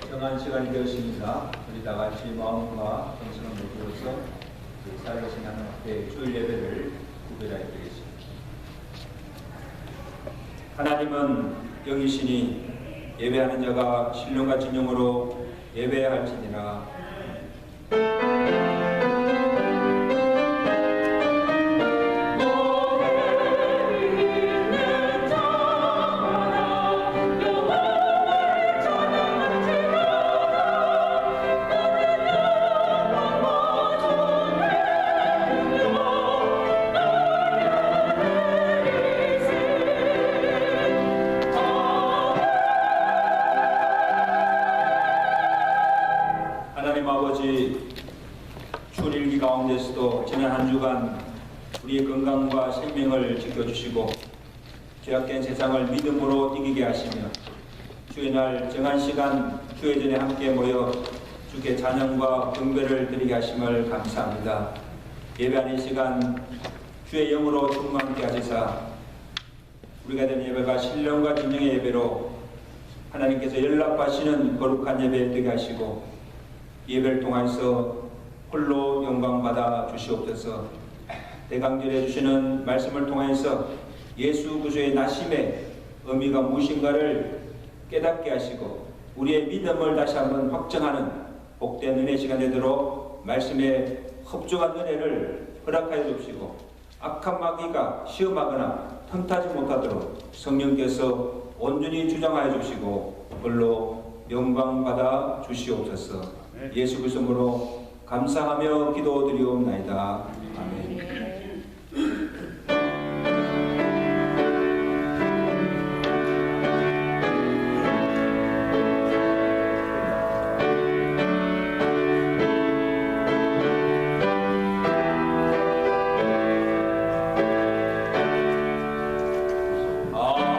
정한 시간이 되었습니다. 우리 다 같이 마음과 정신을 모두로서 살아계신 하나님 앞에 주일 예배를 구별하여 드리겠습니다. 하나님은 영이시니 예배하는 자가 신령과 진정으로 예배할지니라. 추운 일기 가운데서도 지난 한 주간 우리의 건강과 생명을 지켜주시고 죄악된 세상을 믿음으로 이기게 하시며 주의 날 정한 시간 주의 전에 함께 모여 주께 찬양과 경배를 드리게 하심을 감사합니다. 예배하는 시간 주의 영으로 충만케 하시사 우리가 된 예배가 신령과 진정의 예배로 하나님께서 연락하시는 거룩한 예배 되게 하시고 예배를 통해서 홀로 영광받아 주시옵소서. 대강절에 주시는 말씀을 통해서 예수 그리스도의 나심의 의미가 무엇인가를 깨닫게 하시고 우리의 믿음을 다시 한번 확정하는 복된 은혜 시간 되도록 말씀에 흡족한 은혜를 허락하여 주시고 악한 마귀가 시험하거나 틈타지 못하도록 성령께서 온전히 주장하여 주시고 홀로 영광받아 주시옵소서. 예수 그리스도로 감사하며 기도드리옵나이다. 아멘. Oh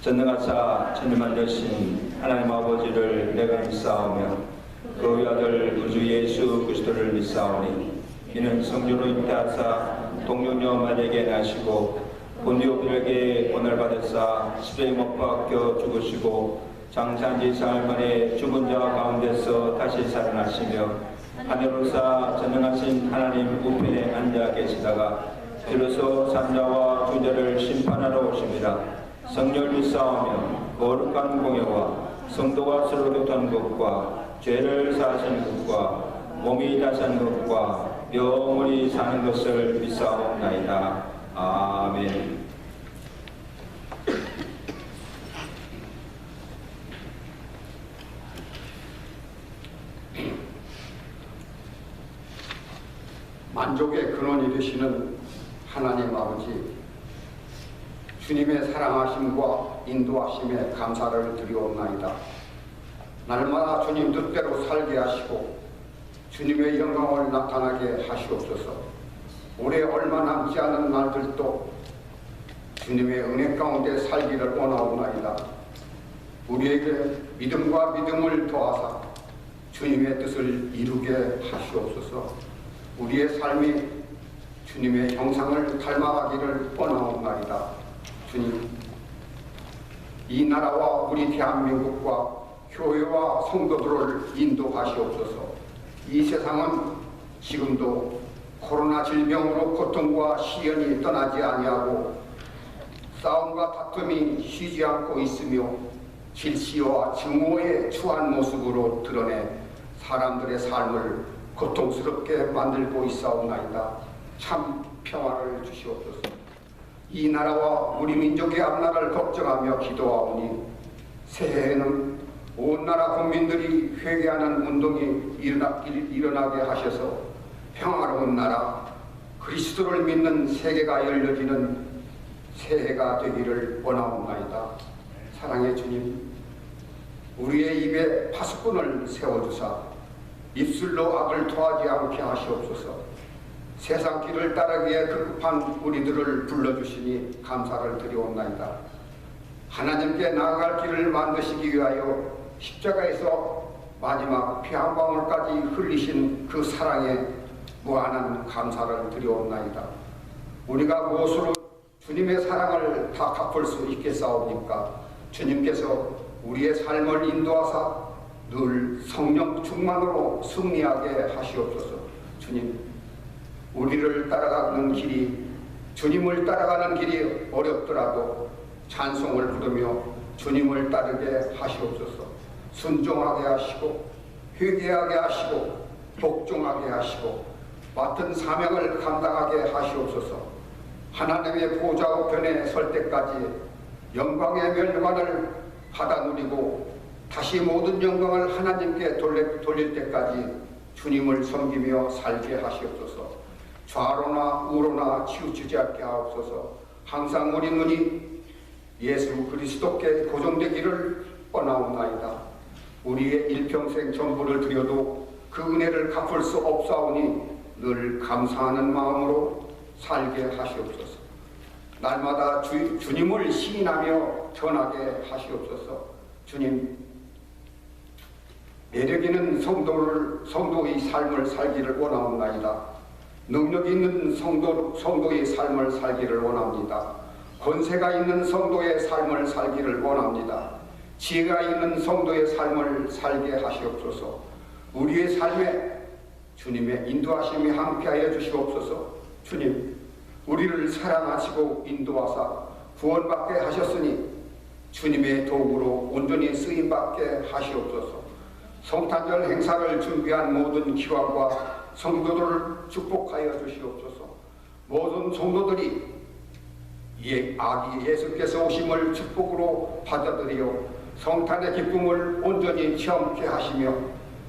전능하사 천지만 되신 하나님 아버지를 내가 믿사오며 그 외아들 우주 예수 그리스도를 믿사오니 이는 성령으로 잉태하사 동정녀 마리아에게 나시고 본디오 빌에게 본을 받으사 십자가에 못 박혀 죽으시고 장사한지 사흘 만에 죽은 자 가운데서 다시 살아나시며 하늘로사 전능하신 하나님 우편에 앉아 계시다가 비로소 산자와 주자를 심판하러 오십니다. 성령을 믿사오며 거룩한 공예와 성도가 서로 교통하는 것과 죄를 사하시는 것과 몸이 다시는 것과 영원히 사는 것을 믿사옵나이다. 아멘. 만족의 근원이 되시는 하나님 아버지, 주님의 사랑하심과 인도하심에 감사를 드리옵나이다. 날마다 주님 뜻대로 살게 하시고 주님의 영광을 나타나게 하시옵소서. 올해 얼마 남지 않은 날들도 주님의 은혜 가운데 살기를 원하옵나이다. 우리에게 믿음과 믿음을 더하사 주님의 뜻을 이루게 하시옵소서. 우리의 삶이 주님의 형상을 닮아가기를 원하옵나이다. 주님, 이 나라와 우리 대한민국과 교회와 성도들을 인도하시옵소서. 이 세상은 지금도 코로나 질병으로 고통과 시련이 떠나지 아니하고 싸움과 다툼이 쉬지 않고 있으며 질시와 증오의 추한 모습으로 드러내 사람들의 삶을 고통스럽게 만들고 있사옵나이다. 참 평화를 주시옵소서. 이 나라와 우리 민족의 앞날을 걱정하며 기도하오니 새해에는 온 나라 국민들이 회개하는 운동이 일어나게 하셔서 평화로운 나라, 그리스도를 믿는 세계가 열려지는 새해가 되기를 원하옵나이다. 사랑의 주님, 우리의 입에 파수꾼을 세워주사 입술로 악을 토하지 않게 하시옵소서. 세상 길을 따르기에 급급한 우리들을 불러주시니 감사를 드리옵나이다. 하나님께 나아갈 길을 만드시기 위하여 십자가에서 마지막 피 한 방울까지 흘리신 그 사랑에 무한한 감사를 드리옵나이다. 우리가 무엇으로 주님의 사랑을 다 갚을 수 있겠사옵니까? 주님께서 우리의 삶을 인도하사 늘 성령 충만으로 승리하게 하시옵소서. 주님, 우리를 따라가는 길이, 주님을 따라가는 길이 어렵더라도 찬송을 부르며 주님을 따르게 하시옵소서. 순종하게 하시고 회개하게 하시고 복종하게 하시고 맡은 사명을 감당하게 하시옵소서. 하나님의 보좌 우편에 설 때까지 영광의 멸관을 받아 누리고 다시 모든 영광을 하나님께 돌릴 때까지 주님을 섬기며 살게 하시옵소서. 좌로나 우로나 치우치지 않게 하옵소서. 항상 우리 눈이 예수 그리스도께 고정되기를 원하옵나이다. 우리의 일평생 전부를 드려도 그 은혜를 갚을 수 없사오니 늘 감사하는 마음으로 살게 하시옵소서. 날마다 주님을 시인하며 전하게 하시옵소서. 주님, 매력 있는 성도의 삶을 살기를 원하옵나이다. 능력 있는 성도의 삶을 살기를 원합니다. 권세가 있는 성도의 삶을 살기를 원합니다. 지혜가 있는 성도의 삶을 살게 하시옵소서. 우리의 삶에 주님의 인도하심이 함께하여 주시옵소서. 주님, 우리를 사랑하시고 인도하사 구원받게 하셨으니 주님의 도구로 온전히 쓰임받게 하시옵소서. 성탄절 행사를 준비한 모든 기관과 성도들을 축복하여 주시옵소서. 모든 성도들이 아기 예수께서 오심을 축복으로 받아들여 성탄의 기쁨을 온전히 체험케 하시며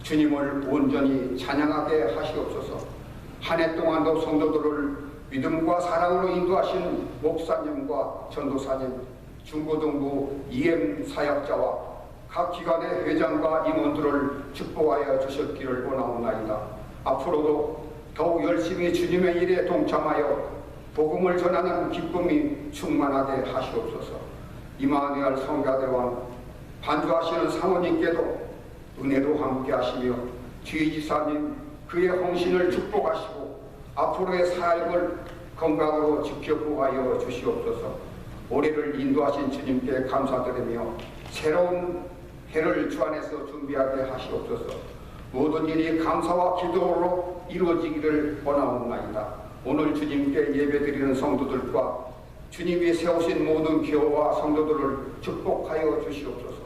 주님을 온전히 찬양하게 하시옵소서. 한 해 동안도 성도들을 믿음과 사랑으로 인도하신 목사님과 전도사님, 중고등부 EM 사역자와 각 기관의 회장과 임원들을 축복하여 주셨기를 원하옵나이다. 앞으로도 더욱 열심히 주님의 일에 동참하여 복음을 전하는 기쁨이 충만하게 하시옵소서. 이마누엘 성가대왕 반주하시는 사모님께도 은혜로 함께하시며 주의지사님 그의 헌신을 축복하시고 앞으로의 삶을 건강으로 지켜보하여 주시옵소서. 올해를 인도하신 주님께 감사드리며 새로운 해를 주 안에서 준비하게 하시옵소서. 모든 일이 감사와 기도로 이루어지기를 원하옵나이다. 오늘 주님께 예배드리는 성도들과 주님이 세우신 모든 교회와 성도들을 축복하여 주시옵소서.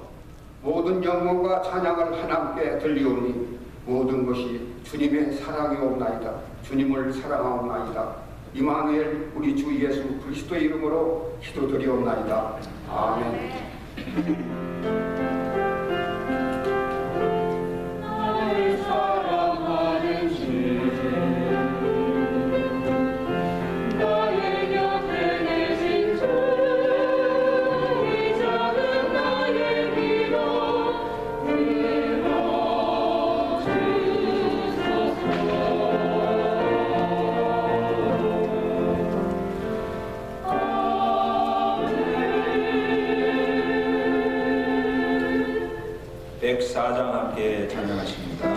모든 영광과 찬양을 하나님께 들리오니 모든 것이 주님의 사랑이옵나이다. 주님을 사랑하옵나이다. 이마누엘 우리 주 예수 그리스도의 이름으로 기도드리옵나이다. 아멘. 나를 사랑하는 주 나의 곁에 계신 주 이 작은 나의 기도 들어주소서. 104장 함께 찬양하십니다.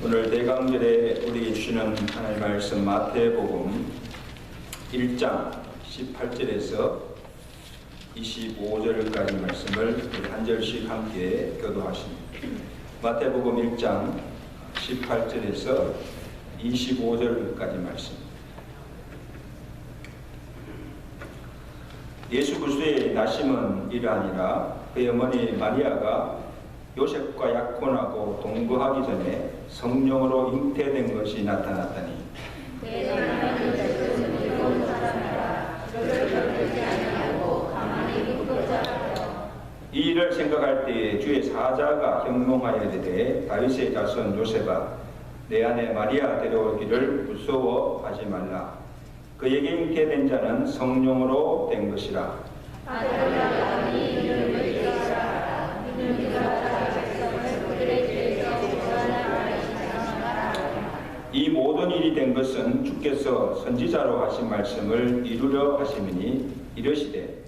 오늘 대강절에 우리에게 주시는 하나님의 말씀 마태복음 1장 18절에서 25절까지 말씀을 한 절씩 함께 교도하십니다. 마태복음 1장 18절에서 25절까지 말씀. 예수 그리스도의 나심은 이러하니라. 그의 어머니 마리아가 요셉과 약혼하고 동거하기 전에 성령으로 잉태된 것이 나타났더니 사자가 형용하여 이르되 다윗의 자손 요셉아 내 아내 마리아 데려오기를 무서워하지 말라. 그에게 잉태 된 자는 성령으로 된 것이라. 이 모든 일이 된 것은 주께서 선지자로 하신 말씀을 이루려 하심이니 이르시되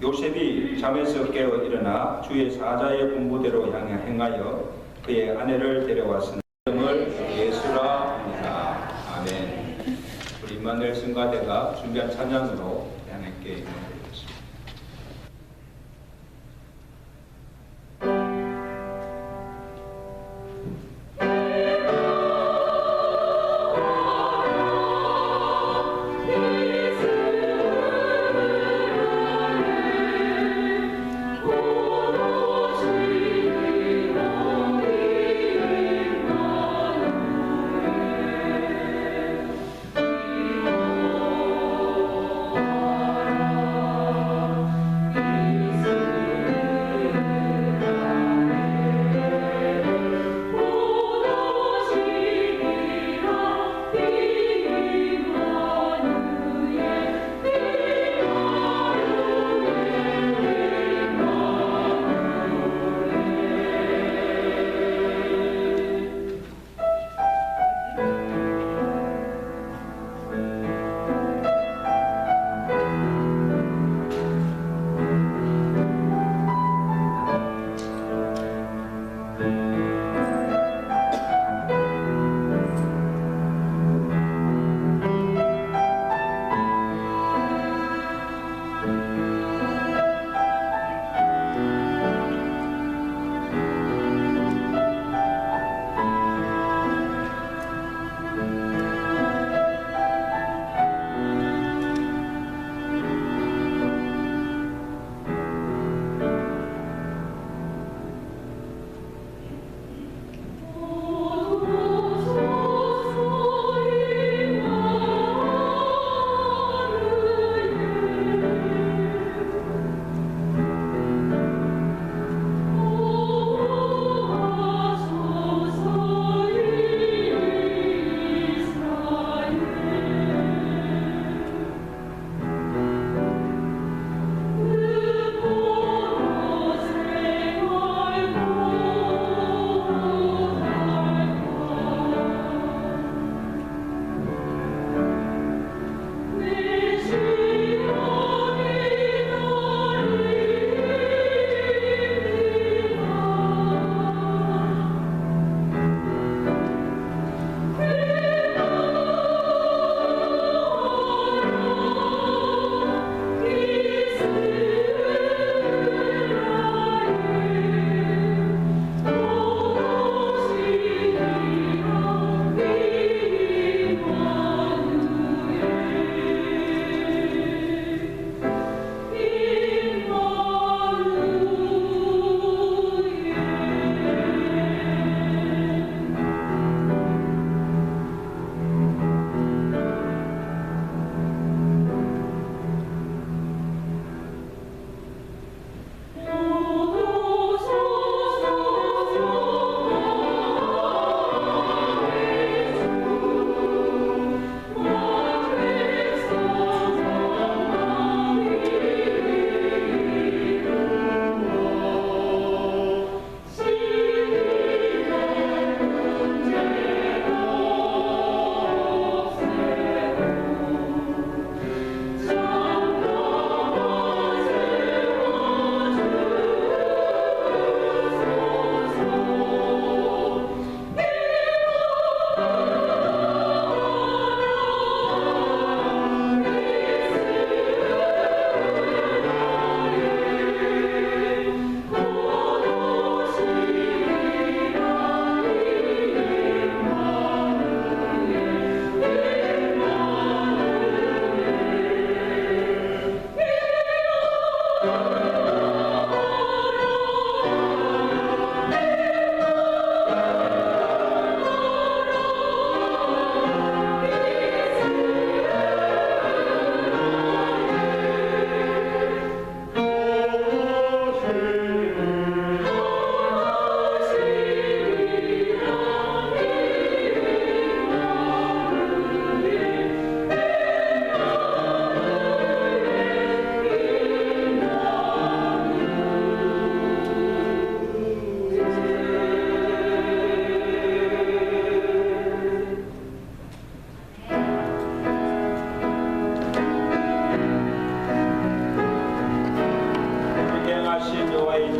요셉이 잠에서 깨어 일어나 주의 사자의 분부대로 행하여 그의 아내를 데려왔으나 이름을 예수라 하니라. 아멘. 우리 임마누엘 성가대가 준비한 찬양으로 하나님께 인사드리겠습니다. 오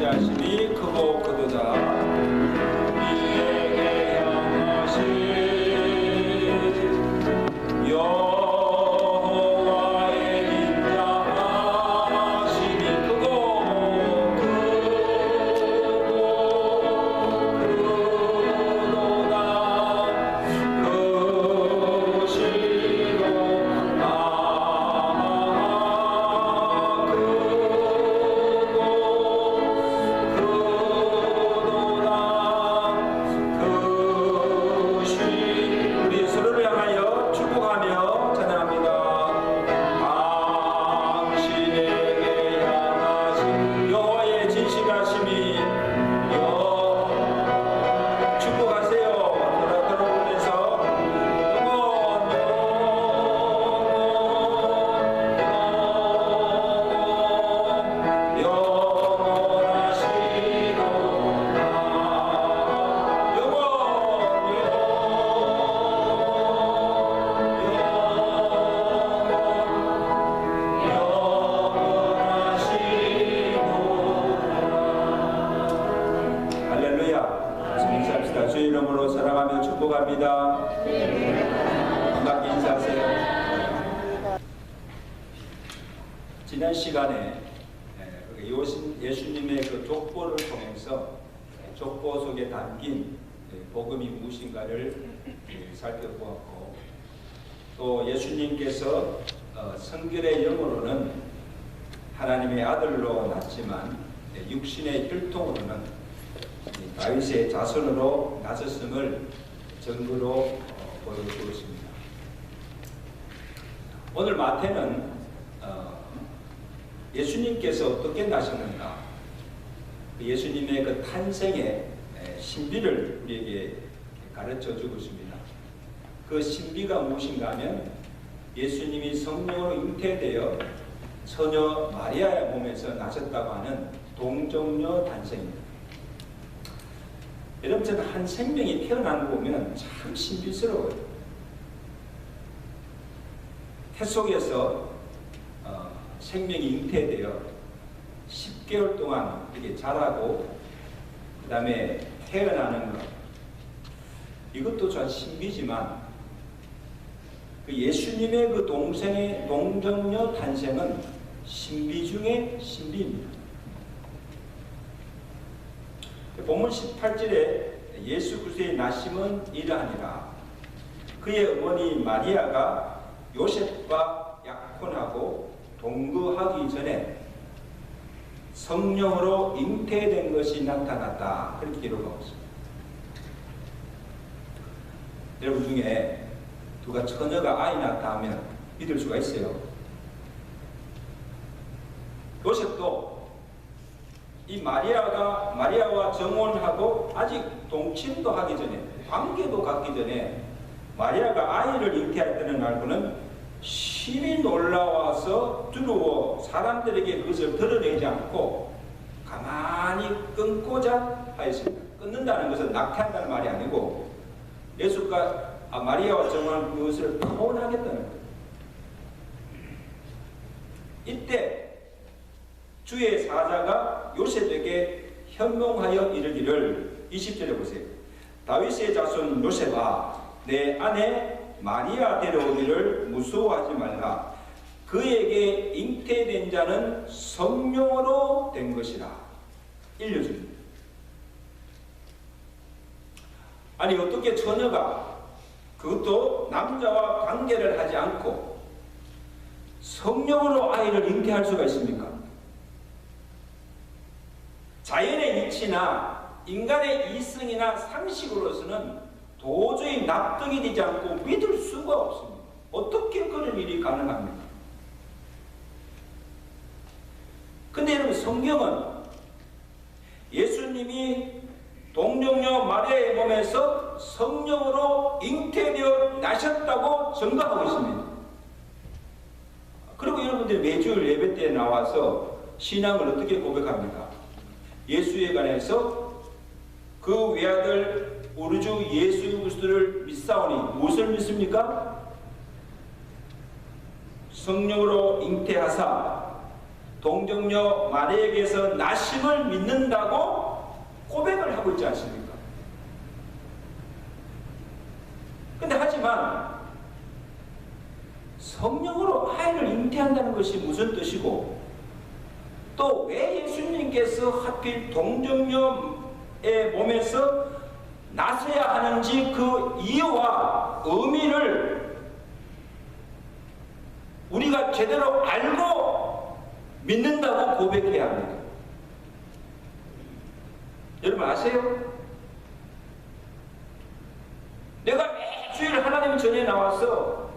자심이 크고 크도다. 이에게 향하신 여호와의 인자하심이 크고 크도다. 우리 서로를 향하여 축복하며 찬양합니다. 당신에게 향하신 여호와의 진실하심이 축복하세요. 돌아보면서 주의 이름으로 사랑하며 축복합니다. 반갑게 인사하세요. 지난 시간에 예수님의 그 족보를 통해서 족보 속에 담긴 복음이 무엇인가를 살펴보았고, 또 예수님께서 성결의 영으로는 하나님의 아들로 났지만 육신의 혈통으로는 다윗의 자손으로 나섰음을 증거로 보여주었습니다. 오늘 마태는 예수님께서 어떻게 나셨는가, 예수님의 그 탄생의 신비를 우리에게 가르쳐 주고 있습니다. 그 신비가 무엇인가 하면 예수님이 성령으로 잉태되어 처녀 마리아의 몸에서 나셨다고 하는 동정녀 탄생입니다. 여러분, 저는 한 생명이 태어나는 거 보면 참 신비스러워요. 태 속에서 생명이 잉태되어 10개월 동안 이렇게 자라고 그 다음에 태어나는 것, 이것도 전 신비지만 그 예수님의 그 동정녀 탄생은 신비 중에 신비입니다. 본문 18절에 예수 그리스도의 나심은 이러하니라. 그의 어머니 마리아가 요셉과 약혼하고 동거하기 전에 성령으로 잉태된 것이 나타났다. 그렇게 기록하고 있습니다. 여러분 중에 누가 처녀가 아이 낳았다 하면 믿을 수가 있어요. 요셉도 이 마리아와 정혼하고 아직 동침도 하기 전에, 관계도 갖기 전에 마리아가 아이를 잉태할 때는 알고는 심히 놀라워서 두려워 사람들에게 그것을 드러내지 않고 가만히 끊고자 하였습니다. 끊는다는 것은 낙태한다는 말이 아니고 예수가 마리아와 정혼한 그것을 파혼하겠다는 거예요. 이때 주의 사자가 요셉에게 현몽하여 이르기를, 20절에 보세요. 다윗의 자손 요셉아, 내 아내 마리아 데려오기를 무서워하지 말라. 그에게 잉태된 자는 성령으로 된 것이라. 일러줍니다. 아니, 어떻게 처녀가, 그것도 남자와 관계를 하지 않고 성령으로 아이를 잉태할 수가 있습니까? 자연의 이치나 인간의 이성이나 상식으로서는 도저히 납득이 되지 않고 믿을 수가 없습니다. 어떻게 그런 일이 가능합니까? 근데 여러분, 성경은 예수님이 동정녀 마리아의 몸에서 성령으로 잉태되어 나셨다고 증거하고 있습니다. 그리고 여러분들이 매주일 예배 때 나와서 신앙을 어떻게 고백합니까? 예수에 관해서 그 외아들 우리 주 예수 그리스도를 믿사오니 무엇을 믿습니까? 성령으로 잉태하사 동정녀 마리아에게서 나심을 믿는다고 고백을 하고 있지 않습니까? 근데 하지만 성령으로 아이를 잉태한다는 것이 무슨 뜻이고, 또 왜 예수님께서 하필 동정녀의 몸에서 나서야 하는지 그 이유와 의미를 우리가 제대로 알고 믿는다고 고백해야 합니다. 여러분 아세요? 내가 매주일 하나님 전에 나와서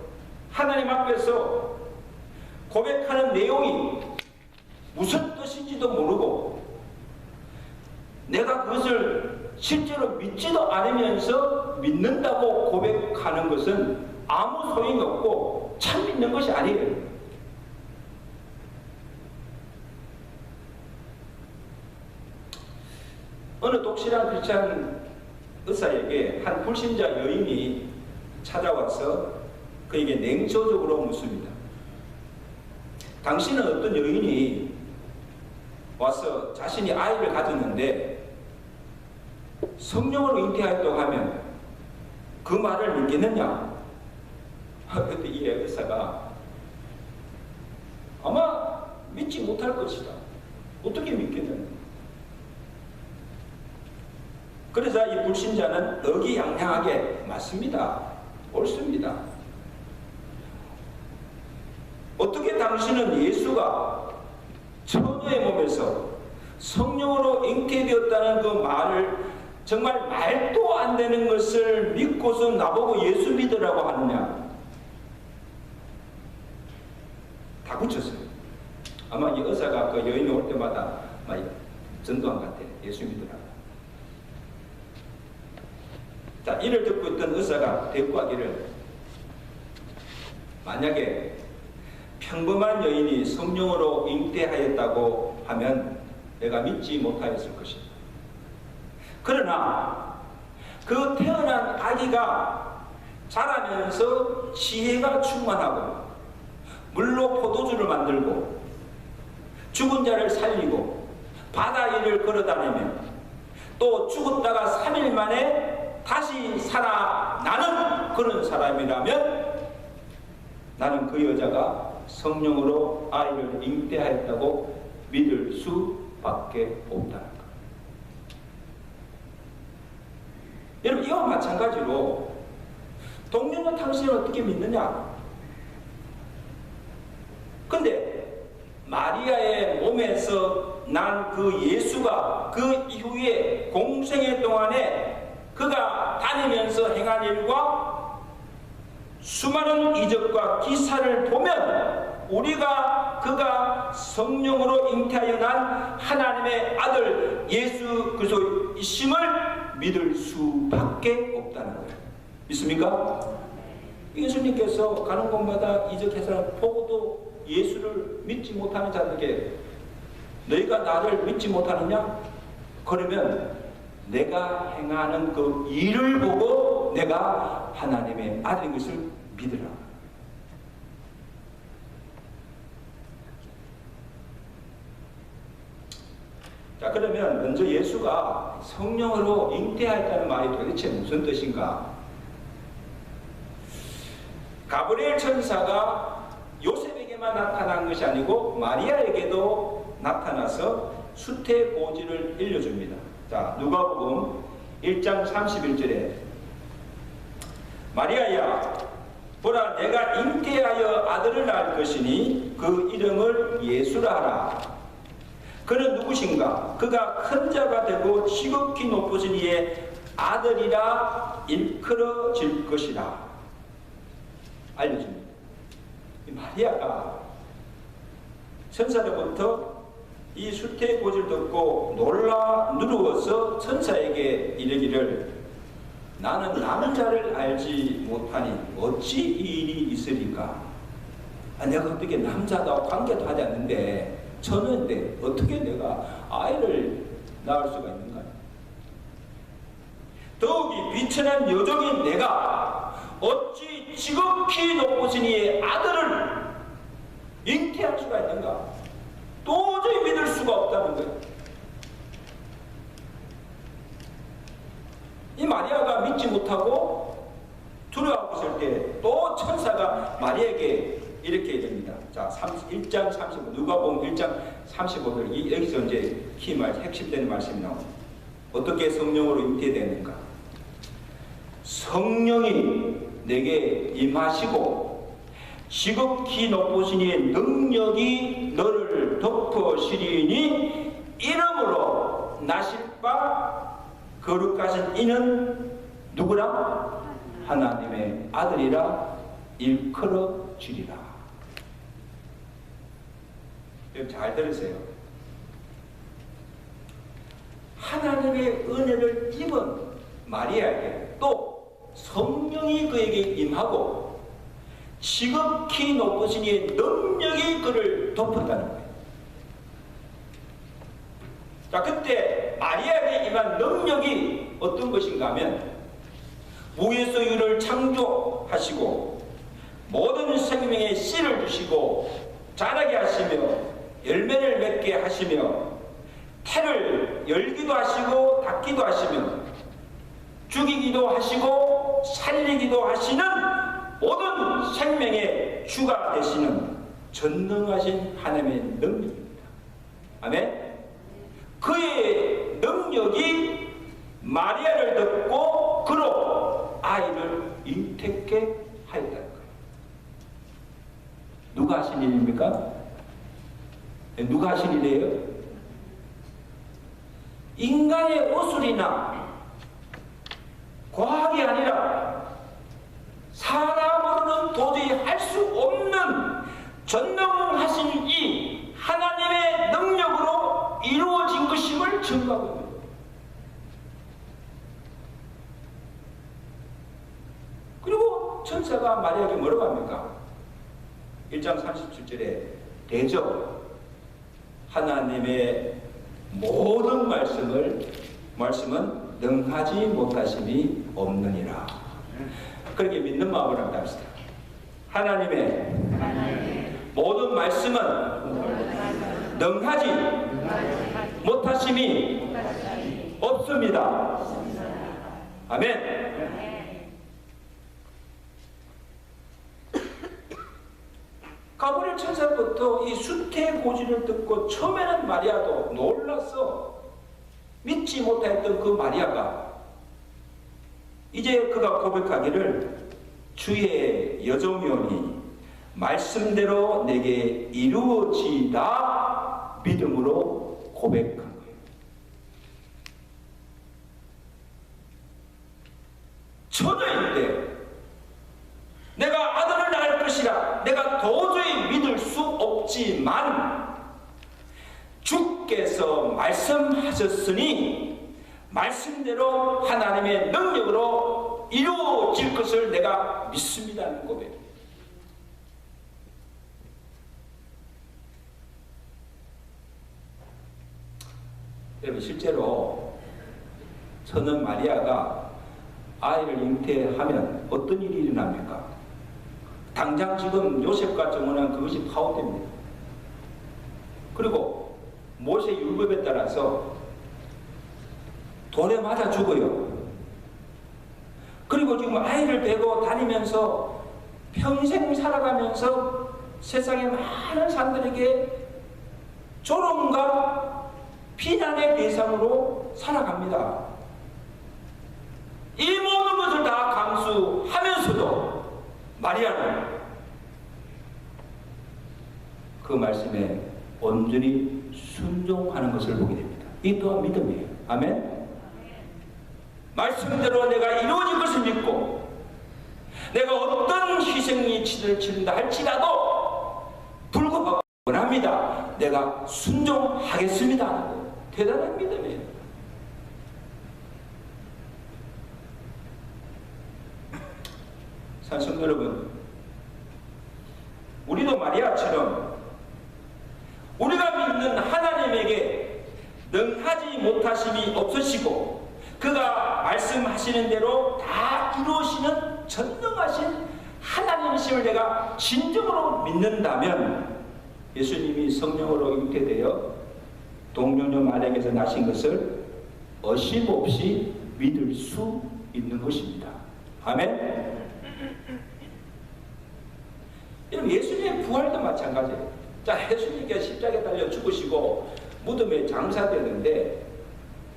하나님 앞에서 고백하는 내용이 무슨 뜻인지도 모르고 내가 그것을 실제로 믿지도 않으면서 믿는다고 고백하는 것은 아무 소용이 없고 참 믿는 것이 아니에요. 어느 독실한 크리스찬 의사에게 한 불신자 여인이 찾아와서 그에게 냉소적으로 묻습니다. 당신은 어떤 여인이 와서 자신이 아이를 가졌는데 성령으로 잉태하였다고 하면 그 말을 믿겠느냐? 그때 이 의사가 아마 믿지 못할 것이다. 어떻게 믿겠느냐? 그래서 이 불신자는 의기양양하게 맞습니다. 옳습니다. 어떻게 당신은 예수가 처녀의 몸에서 성령으로 잉태되었다는 그 말을 정말 말도 안 되는 것을 믿고서 나보고 예수 믿으라고 하느냐? 다 굳혔어요. 아마 이 의사가 그 여인이 올 때마다 막 전도한 것 같아요. 예수 믿으라고. 자, 이를 듣고 있던 의사가 대꾸하기를, 만약에 평범한 여인이 성령으로 잉태하였다고 하면 내가 믿지 못하였을 것이다. 그러나 그 태어난 아기가 자라면서 지혜가 충만하고 물로 포도주를 만들고 죽은 자를 살리고 바다 위를 걸어다니며 또 죽었다가 3일 만에 다시 살아나는 그런 사람이라면 나는 그 여자가 성령으로 아이를 잉태하였다고 믿을 수밖에 없다는 것. 여러분, 이와 마찬가지로 동정녀 당신을 어떻게 믿느냐? 근데 마리아의 몸에서 난 그 예수가 그 이후에 공생애 동안에 그가 다니면서 행한 일과 수많은 이적과 기사를 보면 우리가 그가 성령으로 잉태하여 난 하나님의 아들 예수 그리스도이심을 믿을 수밖에 없다는 거예요. 믿습니까? 예수님께서 가는 곳마다 이적 해설을 보고도 예수를 믿지 못하는 자들에게 너희가 나를 믿지 못하느냐? 그러면 내가 행하는 그 일을 보고 내가 하나님의 아들인 것을 믿으라. 자, 그러면 먼저 예수가 성령으로 잉태하였다는 말이 도대체 무슨 뜻인가? 가브리엘 천사가 요셉에게만 나타난 것이 아니고 마리아에게도 나타나서 수태고지를 일러줍니다. 자, 누가복음 1장 31절에 마리아야, 보라, 내가 잉태하여 아들을 낳을 것이니 그 이름을 예수라 하라. 그는 누구신가? 그가 큰 자가 되고 지극히 높으신 이의 아들이라 일컬어질 것이라. 알려줍니다. 마리아가 천사로부터 이 수태고지를 듣고 놀라 누르워서 천사에게 이르기를, 나는 남자를 알지 못하니 어찌 이 일이 있으리까? 내가 어떻게 남자와 관계도 하지 않는데 처녀인데 어떻게 내가 아이를 낳을 수가 있는가? 더욱이 비천한 여종인 내가 어찌 지극히 높으신 이의 아들을 잉태할 수가 있는가? 도저히 믿을 수가 없다는 거예요. 이 마리아가 믿지 못하고 두려워하고 있을 때 또 천사가 마리아에게 이렇게 됩니다. 자, 1장 35, 누가복음 1장 35절, 여기서 이제 핵심되는 말씀이 나옵니다. 어떻게 성령으로 잉태되는가? 성령이 내게 임하시고 지극히 높으신 이의 능력이 너를 덮으시리니 이름으로 나실 바 거룩하신 이는 누구라? 하나님의 아들이라 일컬어지리라. 잘 들으세요. 하나님의 은혜를 입은 마리아에게 또 성령이 그에게 임하고 지극히 높으신 이의 능력이 그를 덮었다는 거예요. 자, 그때 마리아에게 임한 능력이 어떤 것인가 하면 무에서 유를 창조하시고 모든 생명의 씨를 주시고 자라게 하시며 열매를 맺게 하시며 태를 열기도 하시고 닫기도 하시며 죽이기도 하시고 살리기도 하시는 모든 생명의 주가 되시는 전능하신 하나님의 능력입니다. 아멘. 그의 능력이 마리아를 듣고 그로 아이를 잉태케 하였다는 거예요. 누가 하신 일입니까? 누가 하신 일이에요? 인간의 오술이나 과학이 아니라 사람으로는 도저히 할 수 없는 전능하신 이 하나님의 능력으로 이루어진 것임을 증거하고 있습니다. 그리고 천사가 마리아에게 뭐라고 합니까? 1장 37절에 대저 하나님의 모든 말씀은 능하지 못하심이 없느니라. 그렇게 믿는 마음으로 한번 합시다. 하나님의 모든 말씀은 능하지 못하심이 없습니다. 아멘. 가브리엘 천사부터 이 수태고지를 듣고 처음에는 마리아도 놀라서 믿지 못했던 그 마리아가 이제 그가 고백하기를 주의 여종이오니 말씀대로 내게 이루어지다 믿음으로 고백한 거예요. 처녀인데 내가 아들을 낳을 것이라 내가 도저히 믿을 수 없지만 주께서 말씀하셨으니 말씀대로 하나님의 능력으로 이루어질 것을 내가 믿습니다는 고백. 여러분, 실제로 저는 마리아가 아이를 잉태하면 어떤 일이 일어납니까? 당장 지금 요셉과 정혼한 그것이 파혼됩니다. 그리고 모세 율법에 따라서 돌에 맞아 죽어요. 그리고 지금 아이를 베고 다니면서 평생 살아가면서 세상의 많은 사람들에게 조롱과 비난의 대상으로 살아갑니다. 이 모든 것을 다 감수하면서도 마리아는 그 말씀에 온전히 순종하는 것을 보게 됩니다. 이 또한 믿음이에요. 아멘. 말씀대로 내가 이루어질 것을 믿고 내가 어떤 희생이 치른다 할지라도 불구하고 원합니다. 내가 순종하겠습니다. 대단한 믿음이에요. 산성 여러분, 우리도 마리아처럼 우리가 믿는 하나님에게 능하지 못하심이 없으시고 그가 말씀하시는 대로 다 이루시는 전능하신 하나님이심을 내가 진정으로 믿는다면 예수님이 성령으로 잉태되어 동정녀 마리아에게서 나신 것을 어심없이 믿을 수 있는 것입니다. 아멘. 여러분, 예수님의 부활도 마찬가지예요. 자, 예수님께서 십자가에 달려 죽으시고 무덤에 장사되는데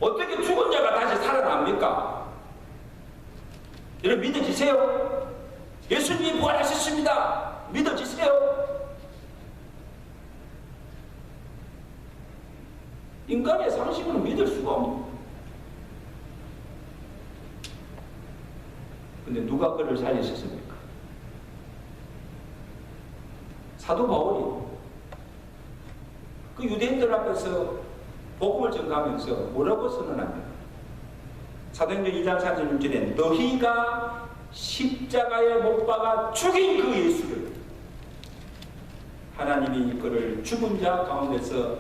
어떻게 죽은 자가 다시 살아납니까? 여러분, 믿어지세요? 예수님이 부활하셨습니다. 믿어지세요? 인간의 상식으로 믿을 수가 없는. 근데 누가 그를 살리셨습니까? 사도 바울이 그 유대인들 앞에서 복음을 전가하면서 뭐라고 선언합니까? 사도행전 2장 36절에 너희가 십자가에 못 박아 죽인 그 예수를 하나님이 그를 죽은 자 가운데서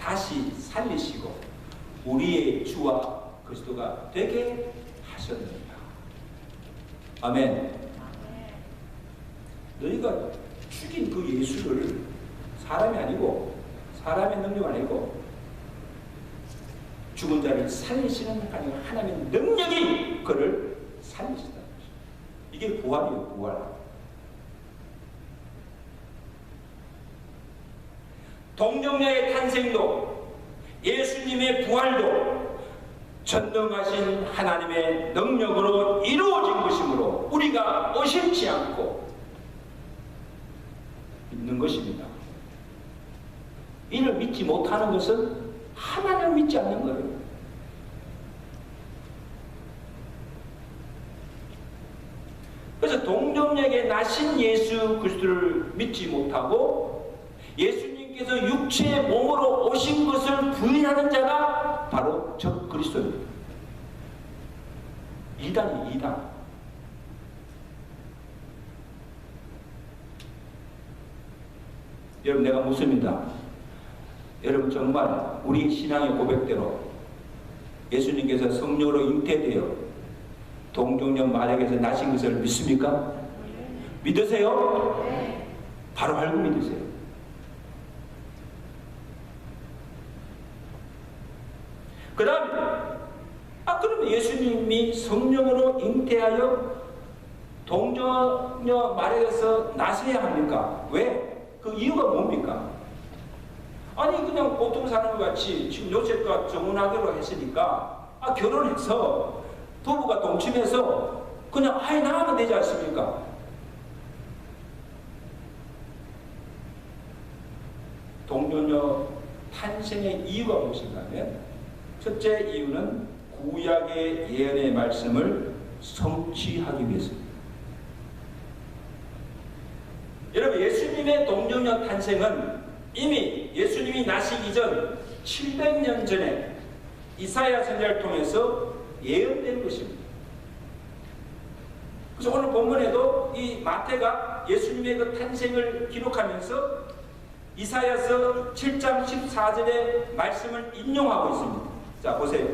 다시 살리시고 우리의 주와 그리스도가 되게 하셨느니라. 아멘. 너희가 죽인 그 예수를 사람이 아니고 사람의 능력 아니고 죽은 자를 살리시는 하나님의 능력이 그를 살리신다는 것입니다. 이게 부활이에요. 부활. 동정녀의 탄생도 예수님의 부활도 전능하신 하나님의 능력으로 이루어진 것이므로 우리가 의심치 않고 믿는 것입니다. 이를 믿지 못하는 것은 하나님을 믿지 않는 거예요. 그래서 동정녀에게 나신 예수 그리스도를 믿지 못하고 예수님께서 육체의 몸으로 오신 것을 부인하는 자가 바로 적 그리스도입니다. 이단이 이단. 여러분, 내가 묻습니다. 여러분, 정말 우리 신앙의 고백대로 예수님께서 성령으로 잉태되어 동정녀 마리아에게서 나신 것을 믿습니까? 믿으세요? 바로 알고 믿으세요. 그 다음에 그러면 예수님이 성령으로 잉태하여 동정녀 마리아에게서 나셔야 합니까? 왜? 그 이유가 뭡니까? 아니, 그냥 보통 사람 같이 지금 요셉과 정혼하기로 했으니까 결혼해서 부부가 동침해서 그냥 나가면 되지 않습니까? 동정녀 탄생의 이유가 무엇인가 하면 첫째 이유는 구약의 예언의 말씀을 성취하기 위해서입니다. 여러분, 예수님의 동정녀 탄생은 이미 예수님이 나시기 전 700년 전에 이사야 선지자를 통해서 예언된 것입니다. 그래서 오늘 본문에도 이 마태가 예수님의 그 탄생을 기록하면서 이사야서 7장 14절의 말씀을 인용하고 있습니다. 자, 보세요.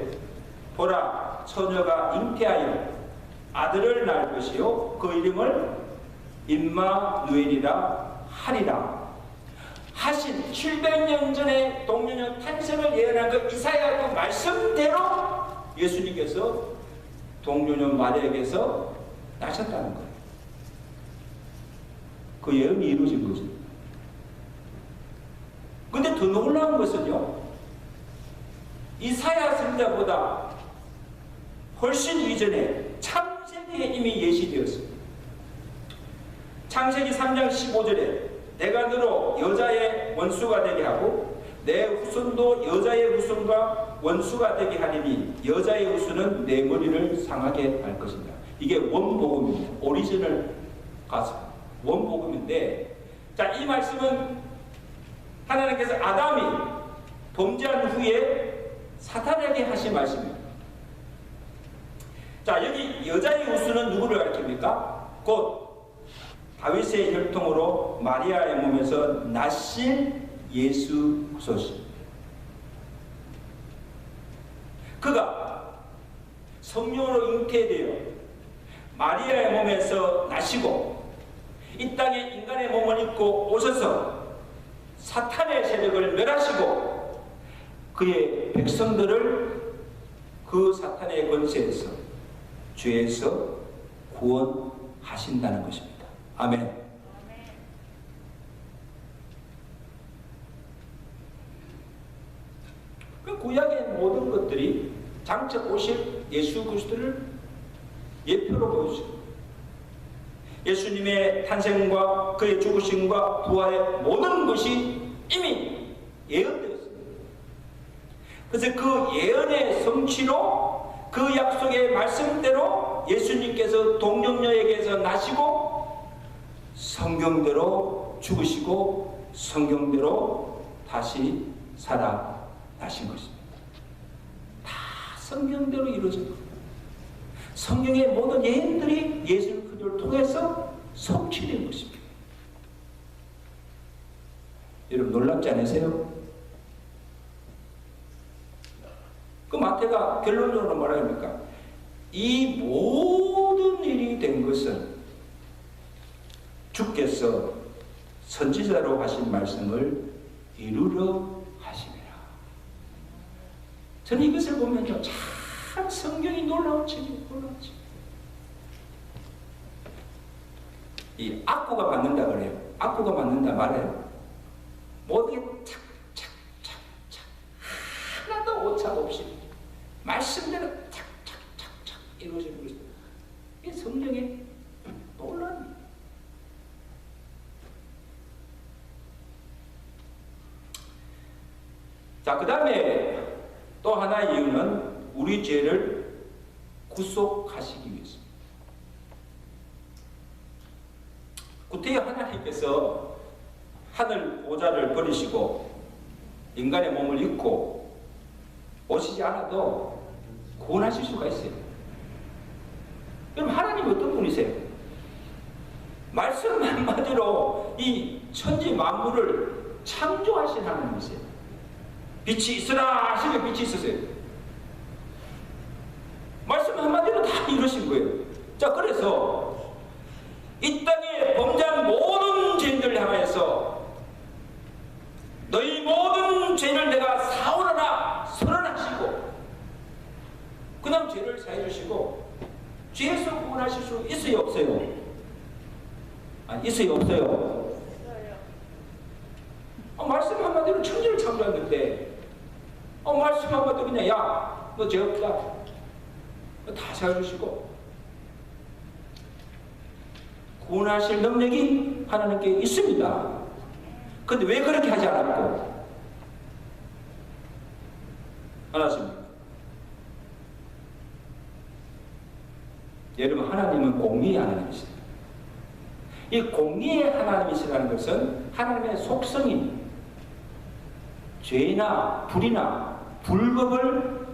보라, 처녀가 잉태하여 아들을 낳을 것이요 그 이름을 임마누엘이라 하리라 하신 700년 전에 동정녀 탄생을 예언한 그 이사야 그 말씀대로 예수님께서 동정녀 마리아에게서 나셨다는 거예요. 그 예언이 이루어진 거죠. 근데 더 놀라운 것은요, 이사야 선지자보다 훨씬 이전에 창세기에 이미 예시되었습니다. 창세기 3장 15절에 내가 너로 여자의 원수가 되게 하고 내 후손도 여자의 후손과 원수가 되게 하리니 여자의 후손은 내 머리를 상하게 할 것이다. 이게 원복음입니다. 오리지널 가수 원복음인데, 자, 이 말씀은 하나님께서 아담이 범죄한 후에 사탄에게 하신 말씀입니다. 자, 여기 여자의 후손은 누구를 가리킵니까? 곧 다윗의 혈통으로 마리아의 몸에서 나실 예수 그리스도입니다. 그가 성령으로 잉태되어 마리아의 몸에서 나시고 이 땅에 인간의 몸을 입고 오셔서 사탄의 세력을 멸하시고 그의 백성들을 그 사탄의 권세에서 죄에서 구원하신다는 것입니다. 아멘. 그 구약의 모든 것들이 장차 오실 예수 그리스도를 예표로 보여주십니다. 예수님의 탄생과 그의 죽으심과 부활의 모든 것이 이미 예언되었습니다. 그래서 그 예언의 성취로 그 약속의 말씀대로 예수님께서 동정녀에게서 나시고 성경대로 죽으시고 성경대로 다시 살아나신 것입니다. 다 성경대로 이루어진 겁니다. 성경의 모든 예언들이 예수 그리스도를 통해서 성취된 것입니다. 여러분 놀랍지 않으세요? 그 마태가 결론적으로 뭐라 합니까? 이 모든 일이 된 것은 주께서 선지자로 하신 말씀을 이루려 하심이라. 저는 이것을 보면요, 참 성경이 놀라운 책이에요. 놀라운 책. 이 악구가 맞는다 그래요. 악구가 맞는다 말해요. 모든 게 착착착착 하나도 오차 없이 말씀대로 착착착착 이루어지는 것입니다. 이게 성경의 놀라운. 자, 그 다음에 또 하나의 이유는 우리 죄를 구속하시기 위해서. 구태여 하나님께서 하늘 보좌를 버리시고 인간의 몸을 입고 오시지 않아도 구원하실 수가 있어요. 그럼 하나님은 어떤 분이세요? 말씀 한마디로 이 천지 만물을 창조하신 하나님이세요. 빛이 있으라 하시면 빛이 있으세요. 말씀 한마디로 다 이루신 거예요. 자, 그래서 이 땅에 범죄한 모든 죄인들을 향해서 너희 모든 죄를 내가 사오라나 선언하시고 그 다음 죄를 사해 주시고 죄에서 구원하실 수 있어요 없어요? 있어요 없어요? 말씀 한마디로 천지를 창조했는데 말씀 한마디로 그냥 야 너 죄 없다 다 사해 주시고 구원하실 능력이 하나님께 있습니다. 그런데 왜 그렇게 하지 않았고? 알았습니까? 여러분, 하나님은 공의의 하나님이십니다. 이 공의의 하나님이시라는 것은 하나님의 속성인 죄나 불이나 불법을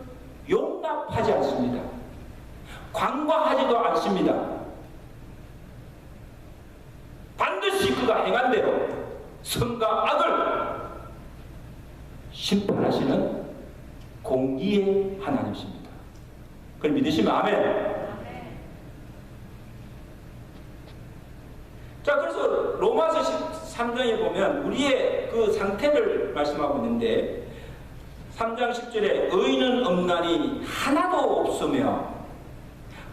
용납하지 않습니다. 관과하지도 않습니다. 반드시 그가 행한 대로 선과 악을 심판하시는 공의의 하나님이십니다. 그걸 믿으시면 아멘. 자, 그래서 로마서 13장에 보면 우리의 그 상태를 말씀하고 있는데 3장 10절에 의인은 없나니 하나도 없으며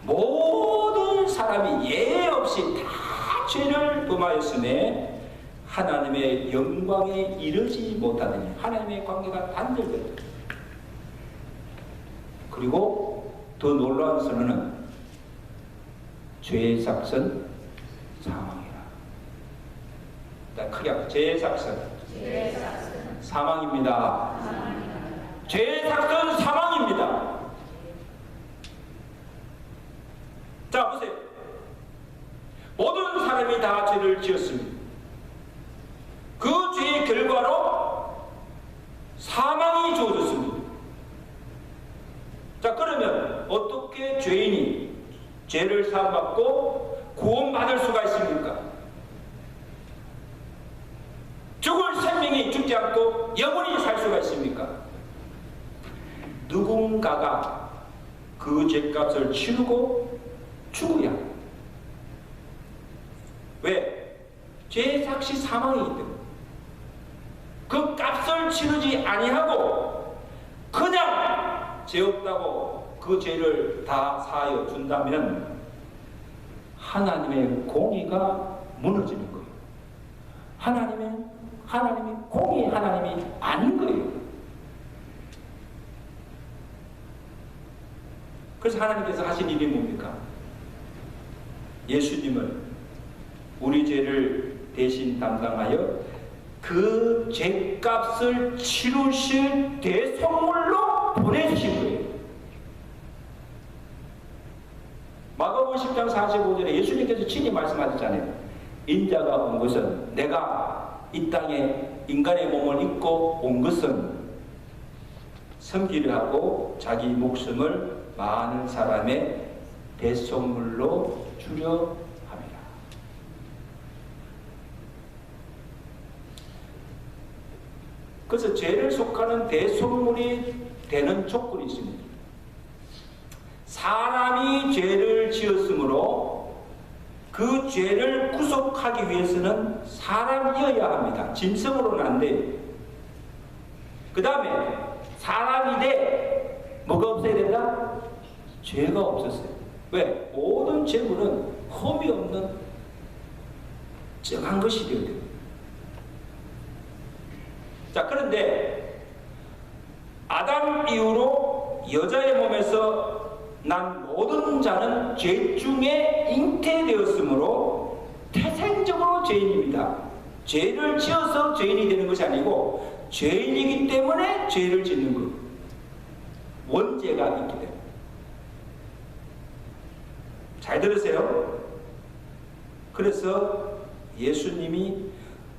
모든 사람이 예외 없이 다 죄를 범하였으며 하나님의 영광에 이르지 못하더니 하나님의 관계가 단절된다. 그리고 더 놀라운 선언은 죄의 삭선 사망이라. 크게 하고 죄의 삭선 사망입니다. 죄의 삭선 사망입니다. 자, 보세요. 모든 사람이 다 죄를 지었습니다. 그 죄의 결과로 사망이 주어졌습니다. 자, 그러면 어떻게 죄인이 죄를 사함받고 구원받을 수가 있습니까? 죽을 생명이 죽지 않고 영원히 살 수가 있습니까? 누군가가 그 죄값을 치르고 죽어야. 왜? 죄의 삭시 사망이기 때문에. 그 값을 치르지 아니하고 그냥 죄 없다고 그 죄를 다 사하여 준다면 하나님의 공의가 무너지는 거예요. 하나님이 공의의 하나님이 아닌 거예요. 그래서 하나님께서 하신 일이 뭡니까? 예수님을 우리 죄를 대신 담당하여 그 죄값을 치르실 대속물로 보내주신 거예요. 마가복음 10장 45절에 예수님께서 친히 말씀하셨잖아요. 인자가 온 것은, 내가 이 땅에 인간의 몸을 입고 온 것은 섬기려 하고 자기 목숨을 많은 사람의 대속물로 주려 합니다. 그래서 죄를 속하는 대속물이 되는 조건이 있습니다. 사람이 죄를 지었으므로 그 죄를 구속하기 위해서는 사람이어야 합니다. 짐승으로는 안 돼요. 그 다음에 사람이 돼 뭐가 없어야 된다? 죄가 없었어요. 왜? 모든 죄물은 흠이 없는 정한 것이 되어야 돼요. 자, 그런데 아담 이후로 여자의 몸에서 난 모든 자는 죄 중에 잉태되었으므로 태생적으로 죄인입니다. 죄를 지어서 죄인이 되는 것이 아니고 죄인이기 때문에 죄를 짓는 것. 원죄가 있기 때문에. 잘 들으세요. 그래서 예수님이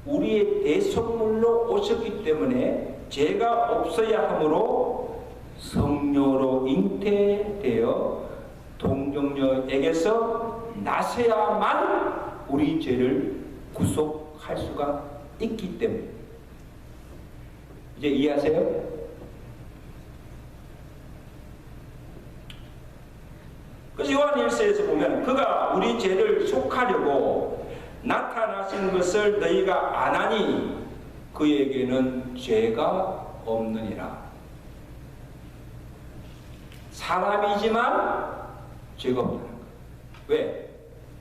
우리의 대속물로 오셨기 때문에 죄가 없어야 하므로 성녀로 잉태되어 동정녀에게서 나셔야만 우리 죄를 구속할 수가 있기 때문에. 이제 이해하세요? 그래서 요한 1서에서 보면 그가 우리 죄를 속하려고 나타나신 것을 너희가 아나니 그에게는 죄가 없느니라. 사람이지만 죄가 없다는 거예요. 왜?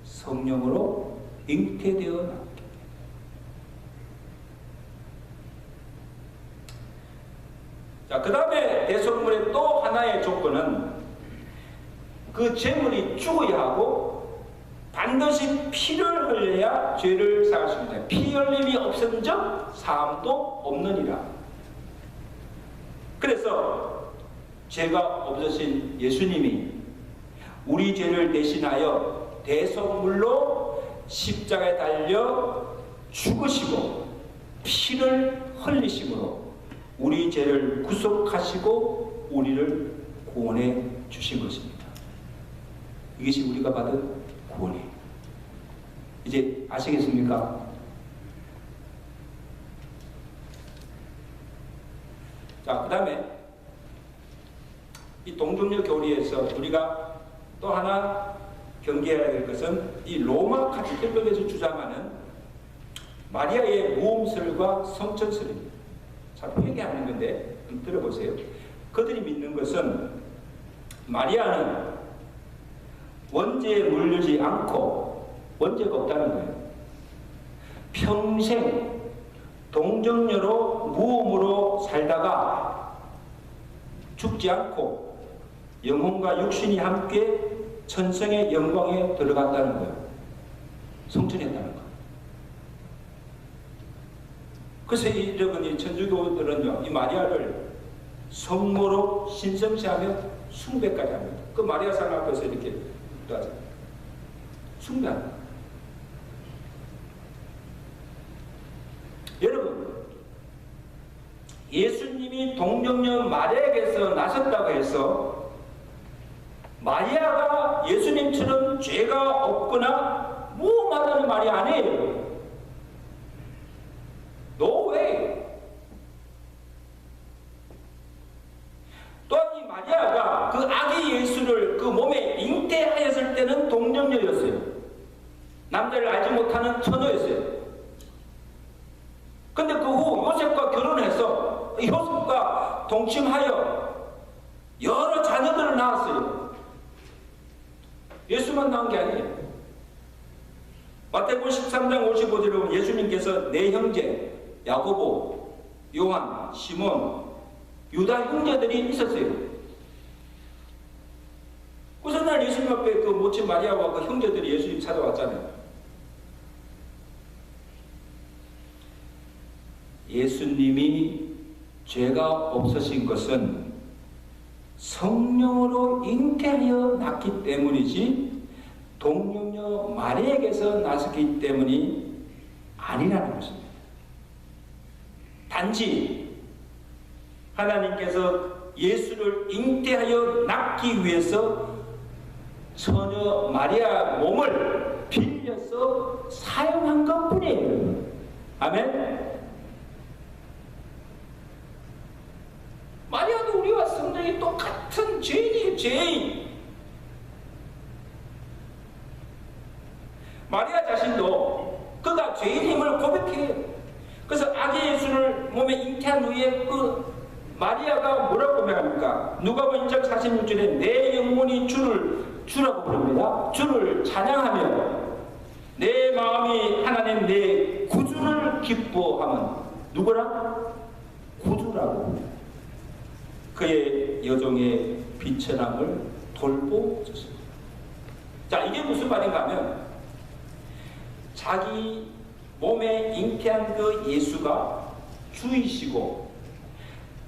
성령으로 잉태되어 났기. 자, 그 다음에 대속물의 또 하나의 조건은 그 죄물이 죽어야 하고 반드시 피를 흘려야 죄를 사할 수 있다. 피 흘림이 없은 적 사함도 없느니라. 그래서 죄가 없으신 예수님이 우리 죄를 대신하여 대속물로 십자가에 달려 죽으시고 피를 흘리심으로 우리 죄를 구속하시고 우리를 구원해 주신 것입니다. 이것이 우리가 받은 구원이에요. 이제 아시겠습니까? 자, 그 다음에 이 동정녀 교리에서 우리가 또 하나 경계해야 될 것은 이 로마 카톨릭에서 주장하는 마리아의 모험설과 성천설입니다. 잘 회개하는 건데 한번 들어보세요. 그들이 믿는 것은 마리아는 원죄에 물리지 않고 원죄가 없다는 거예요. 평생 동정녀로 무험으로 살다가 죽지 않고 영혼과 육신이 함께 천성의 영광에 들어갔다는 거예요. 성천했다는 거예요. 그래서 여러분이 천주교들은요, 이 마리아를 성모로 신성시하며 숭배까지 합니다. 그 마리아상 앞에서 이렇게 숭배합니다. 여러분, 예수님이 동정녀 마리아에게서 나섰다고 해서 마리아가 예수님처럼 죄가 없거나 무험하다는 말이 아니에요. No way. 또한 이 마리아가 그 아기 예수를 그 몸에 잉태하였을 때는 동정녀였어요. 남자를 알지 못하는 처녀였어요. 근데 그 후 요셉과 결혼 낳았어요. 예수만 낳은 게 아니에요. 마태복음 13장 55절에 보면 예수님께서 네 형제 야고보, 요한, 시몬, 유다 형제들이 있었어요. 그래서 날 예수님 앞에 그 모친 마리아와 그 형제들이 예수님 찾아왔잖아요. 예수님이 죄가 없으신 것은 성령으로 잉태하여 낳기 때문이지 동정녀 마리아에게서 나셨기 때문이 아니라는 것입니다. 단지 하나님께서 예수를 잉태하여 낳기 위해서 처녀 마리아 몸을 빌려서 사용한 것뿐이에요. 아멘. 마리아도 우리와 성령이 똑같은 죄인이에요. 죄인. 마리아 자신도 그가 죄인임을 고백해요. 그래서 아기 예수를 몸에 잉태한 후에 그 마리아가 뭐라고 고백합니까? 누가복음 1장 46절에 내 영혼이 주라고 부릅니다. 주를 찬양하며 내 마음이 하나님 내 구주를 기뻐하면 누구라? 구주라고. 그의 여종의 비천함을 돌보셨습니다. 자, 이게 무슨 말인가 하면 자기 몸에 잉태한 그 예수가 주이시고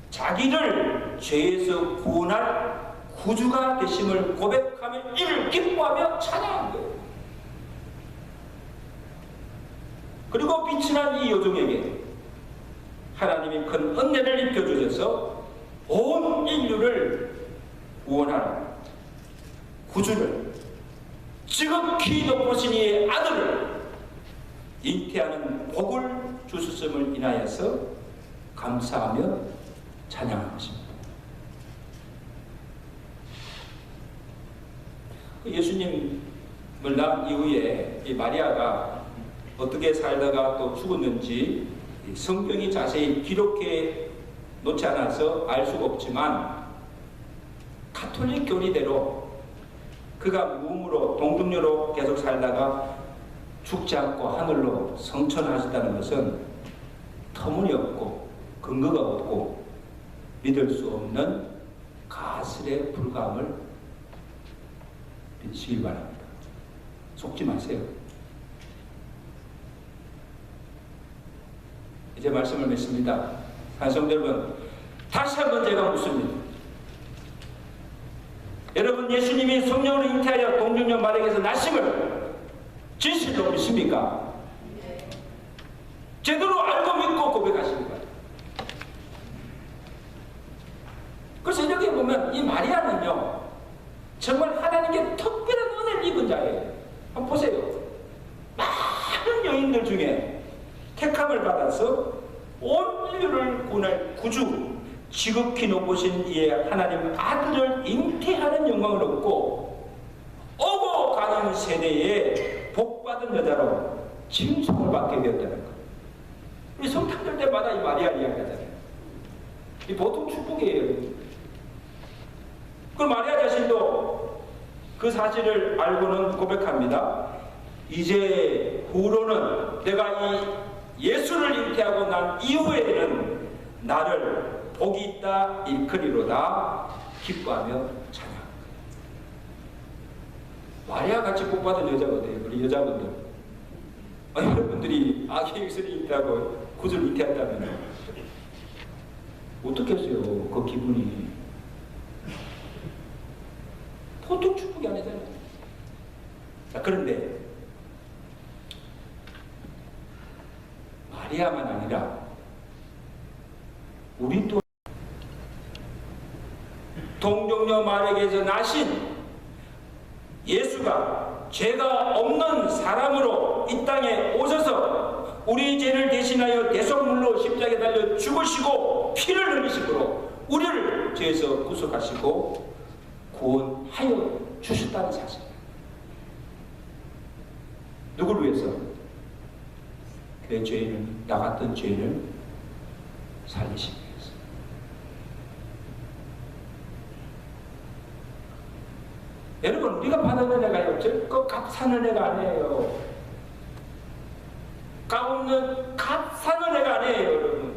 자기를 죄에서 구원할 구주가 되심을 고백하며 이를 기뻐하며 찬양한 거예요. 그리고 비천한 이 여종에게 하나님이 큰 은혜를 입혀주셔서 온 인류를 구원하는 구주를 지극히 높으신 이의 아들을 잉태하는 복을 주셨음을 인하여서 감사하며 찬양하는 것입니다. 예수님을 낳은 이후에 이 마리아가 어떻게 살다가 또 죽었는지 성경이 자세히 기록해 놓지 않아서 알 수가 없지만 가톨릭 교리대로 그가 무음으로 동정녀로 계속 살다가 죽지 않고 하늘로 성천하셨다는 것은 터무니없고 근거가 없고 믿을 수 없는 가설에 불과함을 믿으시기 바랍니다. 속지 마세요. 이제 말씀을 맺습니다. 성도 여러분, 다시 한번 제가 묻습니다. 여러분, 예수님이 성령으로 잉태하여 동정녀 마리아에게서 나심을 진실로 믿습니까? 제대로 알고 믿고 고백하십니까? 그래서 여기 보면 이 마리아는요 정말 하나님께 특별한 은혜를 입은 자예요. 한번 보세요. 많은 여인들 중에 택함을 받아서 온 인류를 구원할 구주, 지극히 높으신 이의 하나님 아들을 잉태하는 영광을 얻고 오고 가는 세대에 복받은 여자로 칭송을 받게 되었다는 것. 우리 성탄절 때마다 이 마리아 이야기하잖아요. 이 보통 축복이에요. 그 마리아 자신도 그 사실을 알고는 고백합니다. 이제 후로는 내가 이 예수를 잉태하고 난 이후에는 나를 복이 있다 일컬이로다 기뻐하며 찬양합니다. 마리아 같이 복받은 여자가 어때요? 우리 여자분들. 여러분들이 아기 예수를 잉태하고 구주를 잉태했다면 어떻겠어요? 그 기분이. 보통 축복이 아니잖아요. 자, 그런데 마리아만 아니라 우리 또 동정녀 마리아에게서 나신 예수가 죄가 없는 사람으로 이 땅에 오셔서 우리 죄를 대신하여 대속물로 십자가에 달려 죽으시고 피를 흘리심으로 우리를 죄에서 구속하시고 구원하여 주셨다는 사실. 누구를 위해서? 그 죄인을, 나 같은 죄인을 살리시기 위해서. 여러분, 우리가 받은 은혜가요, 절거 값싼 은혜가 아니에요. 값없는 값싼 은혜가 아니에요, 여러분.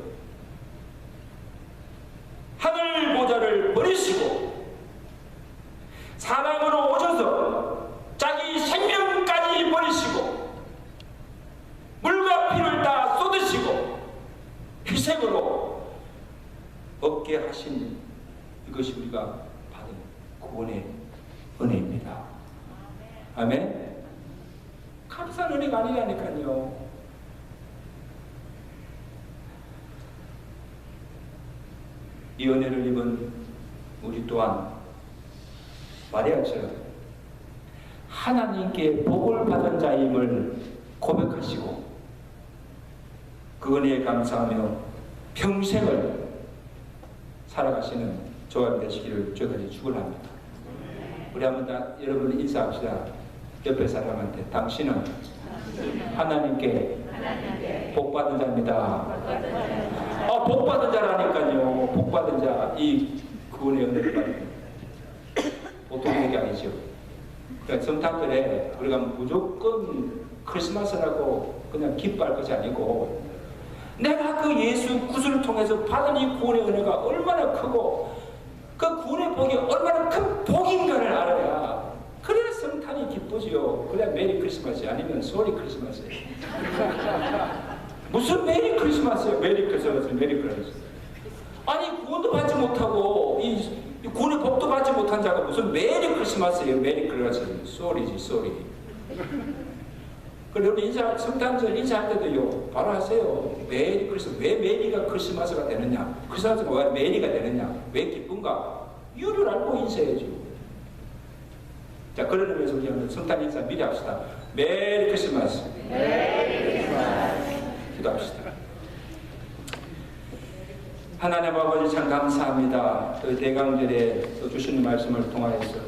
하늘 보좌를 버리시고 사람으로 오셔서 자기 생명까지 버리시고 물과 피를 다 쏟으시고 희생으로 얻게 하신 이것이 우리가 받은 구원의 은혜입니다. 아멘. 값싼 은혜가 아니라니까요. 이 은혜를 입은 우리 또한 마리아처럼 하나님께 복을 받은 자임을 고백하시고 그 은혜에 감사하며 평생을 살아가시는 저와 되시기를 저까지 축원합니다. 우리 한번 다 여러분 인사합시다. 옆에 사람한테 당신은 하나님께 복 받은 자입니다. 복 받은 자라니까요. 복 받은 자, 이 구원의 은혜를 받는 보통 얘기 아니죠. 그러니까 성탄절에 우리가 무조건 크리스마스라고 그냥 기뻐할 것이 아니고 내가 그 예수 구주를 통해서 받은 이 구원의 은혜가 얼마나 크고 그 구원의 복이 얼마나 큰 복인가를 알아야 그래야 성탄이 기쁘지요. 그래야 메리 크리스마스 아니면 소리 크리스마스예요. 무슨 메리 크리스마스예요? 메리 크리스마스, 메리 크리스마스. 아니 구원도 받지 못하고 이 구원의 복도 받지 못한 자가 무슨 메리 크리스마스예요? 메리 크리스마스. 소리지 소리. 그리고 인사 성탄절 인사할 때도요 바로 하세요. 메리 크리스마스. 왜 메리가 크리스마스가 되느냐? 크리스마스가 왜 메리가 되느냐? 왜 기쁜가? 이유를 알고 인사해야죠. 자, 그런 의미에서 우리 한번 성탄 인사 미리 합시다. 메리 크리스마스. 메리 크리스마스. 기도합시다. 하나님 아버지 참 감사합니다. 그 대강절에 주시는 말씀을 통하여서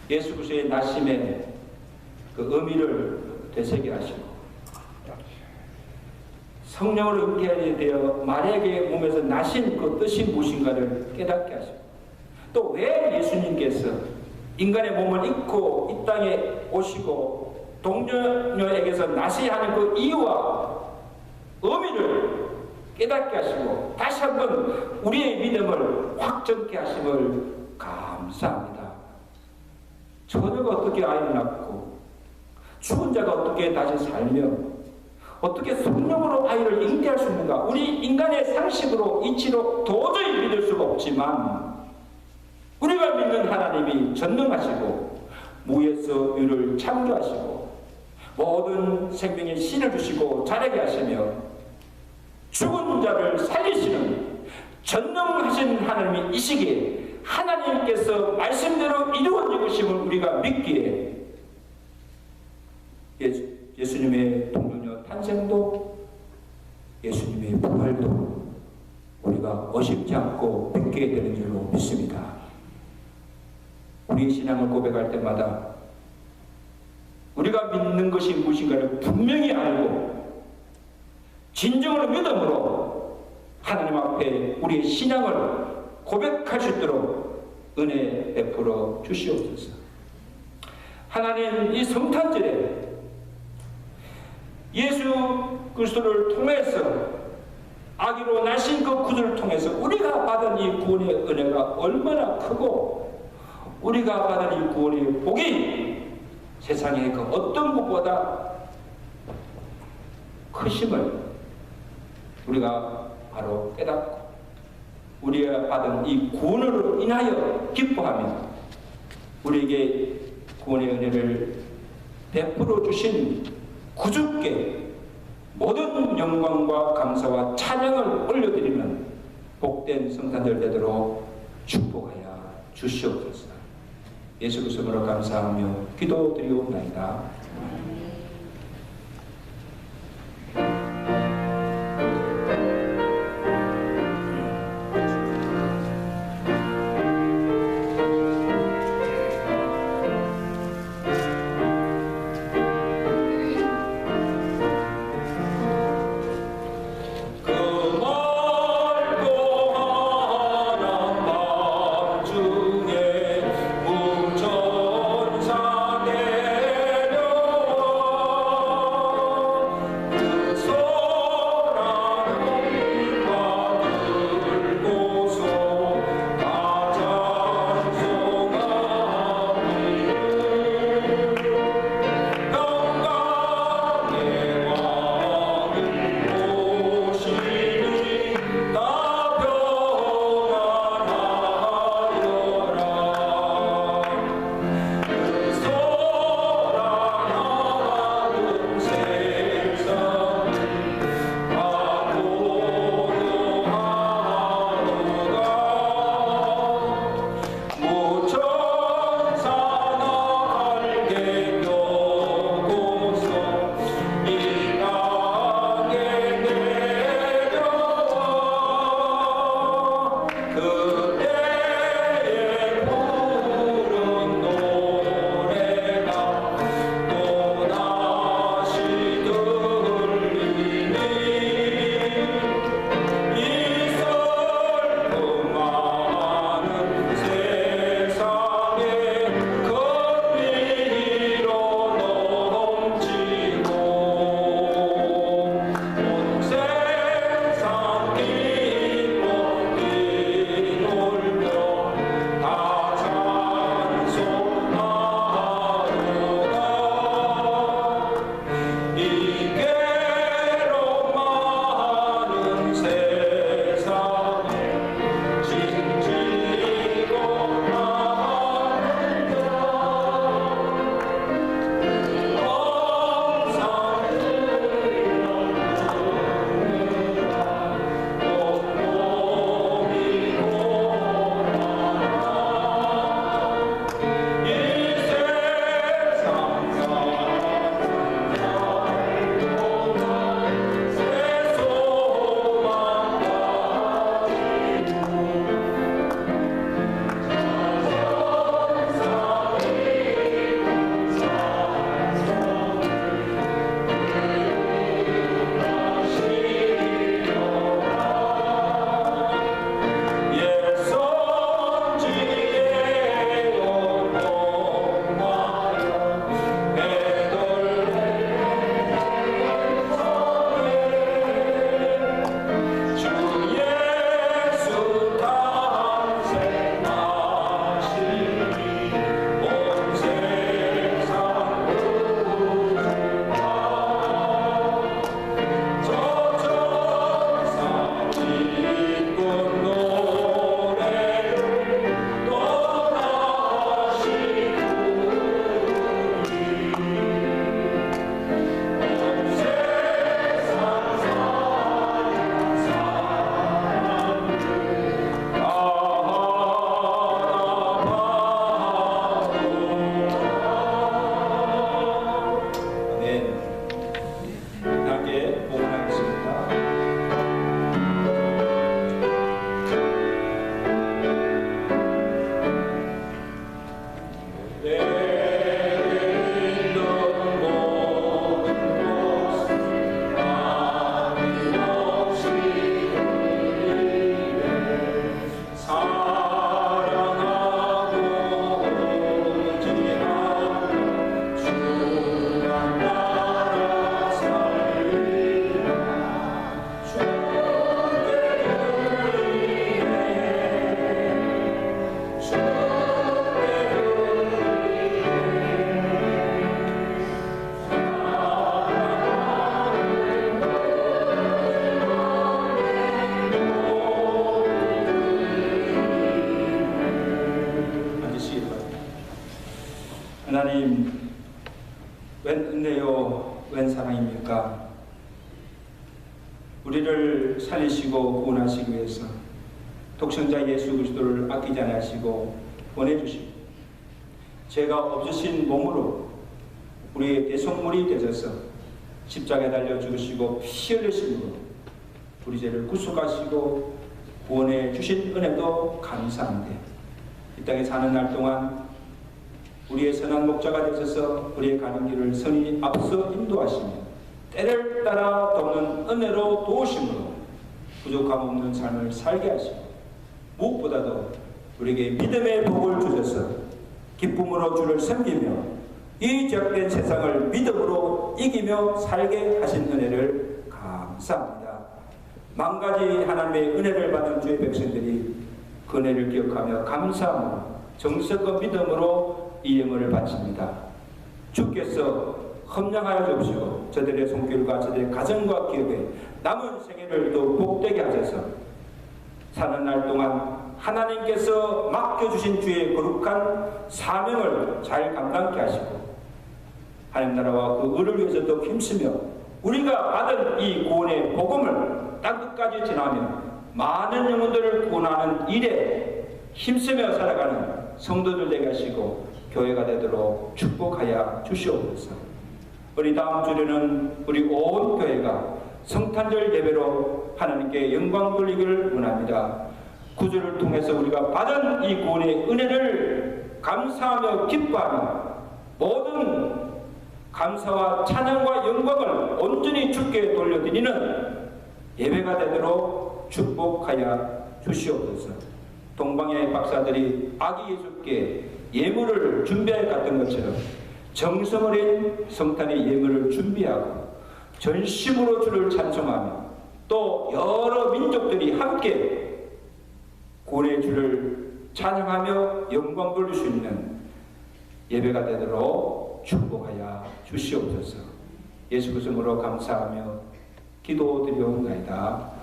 예수 그리스도의 나심의 그 의미를 되새겨 하시고 성령으로 인계하게 되어 마리아의 몸에서 나신 그 뜻이 무엇인가를 깨닫게 하시고 또 왜 예수님께서 인간의 몸을 입고 이 땅에 오시고 동료에게서 나셔야 하는 그 이유와 의미를 깨닫게 하시고 다시 한번 우리의 믿음을 확정케 하심을 감사합니다. 처녀가 어떻게 아이를 낳고 죽은 자가 어떻게 다시 살며 어떻게 성령으로 아이를 잉태할 수 있는가? 우리 인간의 상식으로 이치로 도저히 믿을 수가 없지만 우리가 믿는 하나님이 전능하시고 무에서 유를 창조하시고 모든 생명에 신을 주시고 자라게 하시며 죽은 자를 살리시는 전능하신 하나님이 이 시기에 하나님께서 말씀대로 이루어진 것임을 우리가 믿기에 예수님의 동정녀 탄생도 예수님의 부활도 우리가 어심치 않고 믿게 되는 줄로 믿습니다. 우리의 신앙을 고백할 때마다 우리가 믿는 것이 무엇인가를 분명히 알고 진정으로 믿음으로 하나님 앞에 우리의 신앙을 고백할 수 있도록 은혜 베풀어 주시옵소서. 하나님 이 성탄절에 예수 그리스도를 통해서 아기로 나신 그 구주를 통해서 우리가 받은 이 구원의 은혜가 얼마나 크고 우리가 받은 이 구원의 복이 세상의 그 어떤 것보다 크심을 우리가 바로 깨닫고 우리가 받은 이 구원으로 인하여 기뻐하며 우리에게 구원의 은혜를 베풀어 주신 구주께 모든 영광과 감사와 찬양을 올려드리는 복된 성탄절 되도록 축복하여 주시옵소서. 예수 그리스도로 감사하며 기도드리옵나이다. 그 멀고 하얀 밤 중에 무정 하나님, 웬 은혜요, 웬 사랑입니까? 우리를 살리시고 구원하시기 위해서 독생자 예수 그리스도를 아끼지 않으시고 보내주시고 죄가 없으신 몸으로 우리의 대속물이 되셔서 십자가에 달려 죽으시고 피 흘리심으로 우리 죄를 구속하시고 구원해 주신 은혜도 감사한데 이 땅에 사는 날 동안 우리의 선한 목자가 되셔서 우리의 가는 길을 선히 앞서 인도하시며 때를 따라 돕는 은혜로 도우심으로 부족함 없는 삶을 살게 하시고 무엇보다도 우리에게 믿음의 복을 주셔서 기쁨으로 주를 섬기며 이 죄악된 세상을 믿음으로 이기며 살게 하신 은혜를 감사합니다. 만가지 하나님의 은혜를 받은 주의 백성들이 그 은혜를 기억하며 감사함으로 정성과 믿음으로 이 영혼을 바칩니다. 주께서 헌량하여 주옵시고 저들의 손길과 저들의 가정과 기업에 남은 생애를 더욱 복되게 하셔서 사는 날 동안 하나님께서 맡겨주신 주의 거룩한 사명을 잘 감당케 하시고 하나님 나라와 그 의를 위해서 더 힘쓰며 우리가 받은 이 구원의 복음을 땅끝까지 전하며 많은 영혼들을 구원하는 일에 힘쓰며 살아가는 성도들 되게 하시고 교회가 되도록 축복하여 주시옵소서. 우리 다음 주에는 우리 온 교회가 성탄절 예배로 하나님께 영광 돌리기를 원합니다. 구주를 통해서 우리가 받은 이 구원의 은혜를 감사하며 기뻐하며 모든 감사와 찬양과 영광을 온전히 주께 돌려드리는 예배가 되도록 축복하여 주시옵소서. 동방의 박사들이 아기 예수께 예물을 준비해 갔던 것처럼 정성 어린 성탄의 예물을 준비하고 전심으로 주를 찬송하며 또 여러 민족들이 함께 구원의 주를 찬양하며 영광 돌릴 수 있는 예배가 되도록 축복하여 주시옵소서. 예수 그리스도로 감사하며 기도드리옵나이다.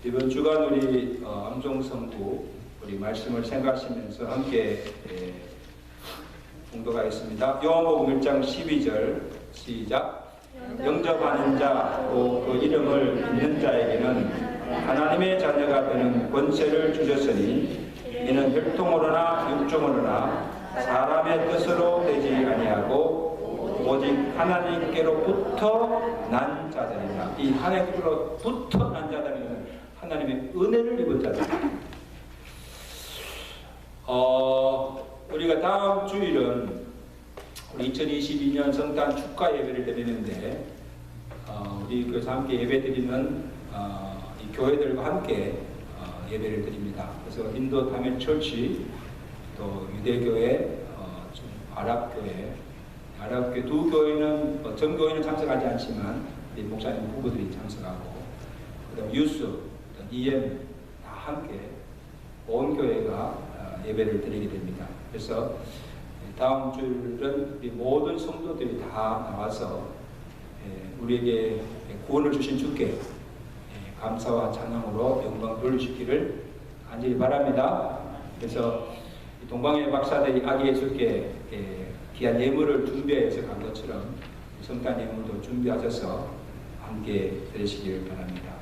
이번 주간 우리 암송성구 우리 말씀을 생각하시면서 함께 봉독하겠습니다. 요한복음 1장 12절 시작. 영접하는 자 또 그 이름을 믿는 자에게는 하나님의 자녀가 되는 권세를 주셨으니 이는 혈통으로나 육종으로나 사람의 뜻으로 되지 아니하고 오직 하나님께로부터 난 자들이라. 이 하나님께로부터 난 자들은 하나님의 은혜를 입은 자들. 우리가 다음 주일은 우리 2022년 성탄 축하 예배를 드리는데 우리 교회에서 함께 예배 드리는 이 교회들과 함께 예배를 드립니다. 그래서 인도 타멜 처치 또 유대교회, 아랍교회 두 교회는 전 교회는 참석하지 않지만 우리 목사님 부부들이 참석하고 그다음 유스, EM 다 함께 온 교회가 예배를 드리게 됩니다. 그래서 다음 주일은 우리 모든 성도들이 다 나와서 우리에게 구원을 주신 주께 감사와 찬양으로 영광 돌리시기를 간절히 바랍니다. 그래서 동방의 박사들이 아기 예수께 귀한 예물을 준비해서 간 것처럼 성탄 예물도 준비하셔서 함께 드리시기를 바랍니다.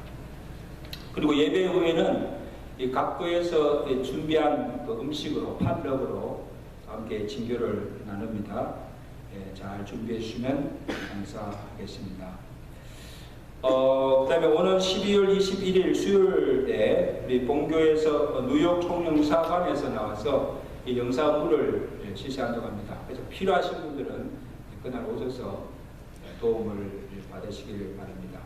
그리고 예배 후에는 각 교회에서 준비한 그 음식으로 팥떡으로 함께 진교를 나눕니다. 잘 준비해 주시면 감사하겠습니다. 그 다음에 오늘 12월 21일 수요일에 우리 본교에서 뉴욕 총영사관에서 나와서 이 영사부를 실시한다고 합니다. 그래서 필요하신 분들은 그날 오셔서 도움을 받으시길 바랍니다.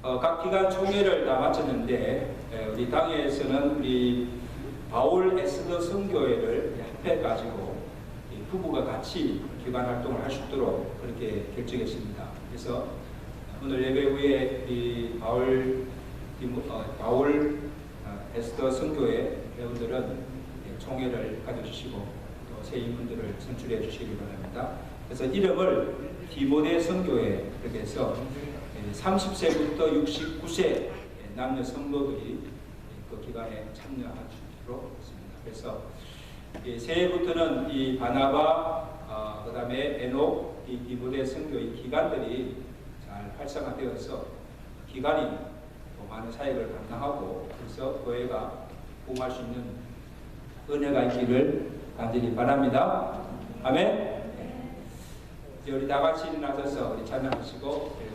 각 기관 총회를 다 마쳤는데 우리 당에서는 우리 바울 에스더 선교회를 합해가지고 부부가 같이 기관 활동을 할 수 있도록 그렇게 결정했습니다. 그래서 오늘 예배 후에 이 바울 에스더 선교회 회원들은 총회를 가져주시고 또 새 인분들을 선출해 주시기 바랍니다. 그래서 이름을 디모데 선교회 그렇게 해서 30세부터 69세 남녀 성도들이 그 기간에 참여할 있습니다. 그래서 새해부터는 이 바나바, 그다음에 에녹, 이 디모데 선교의 기관들이 잘 활성화되어서 기관이 또 많은 사역을 감당하고 그래서 교회가 부흥할 수 있는 은혜가 있기를 간절히 바랍니다. 아멘. 이제 우리 다 같이 일어나셔서 우리 찬양하시고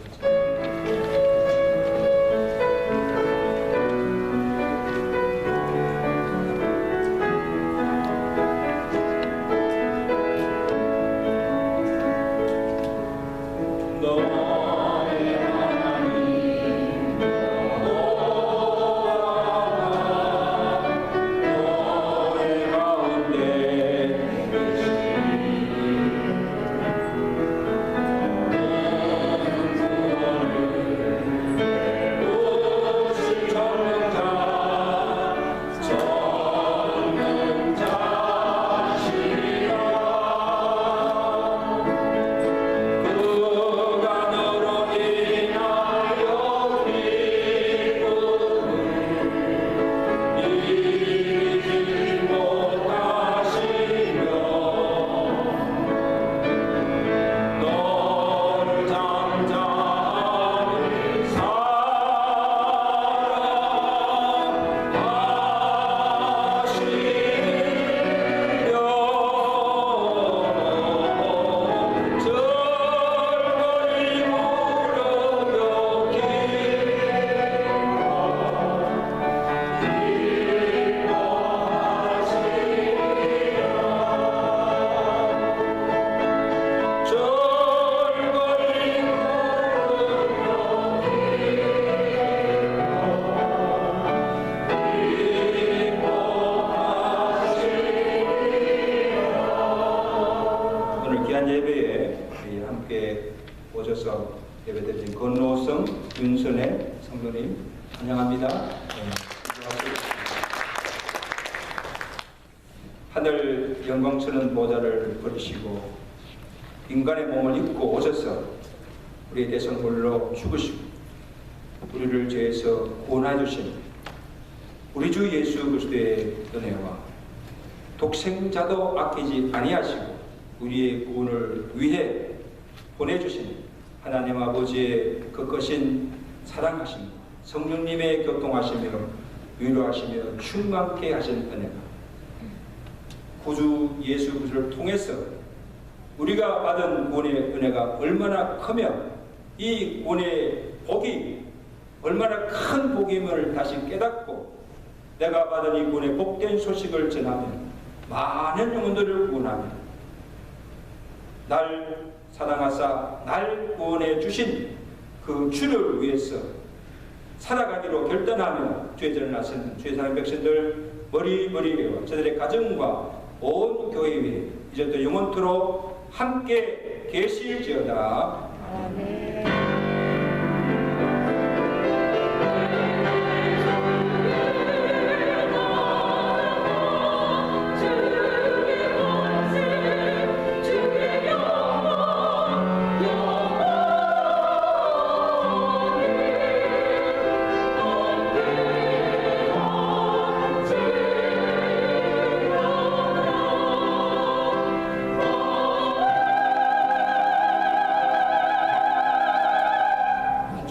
예배에 함께 오셔서 예배드린 건노성 윤선혜 성도님 환영합니다. 하늘 영광스러운 보좌를 버리시고 인간의 몸을 입고 오셔서 우리의 대성물로 죽으시고 우리를 죄에서 구원해 주신 우리 주 예수 그리스도의 은혜와 독생자도 아끼지 아니하시고 우리의 구원을 위해 보내주신 하나님 아버지의 그 크신 사랑하심과 성령님의 교통하시며 위로하시며 충만케 하신 은혜가 구주 예수 그리스도를 통해서 우리가 받은 구원의 은혜가 얼마나 크며 이 구원의 복이 얼마나 큰 복임을 다시 깨닫고 내가 받은 이 구원의 복된 소식을 전하며 많은 영혼들을 구원하며 날 사랑하사 날 구원해 주신 그 주를 위해서 살아가기로 결단하며 죄전을 나서는 죄사는 백성들 머리머리와 저들의 가정과 온 교회 위에 이제부터 영원토록 함께 계실지어다. 아멘.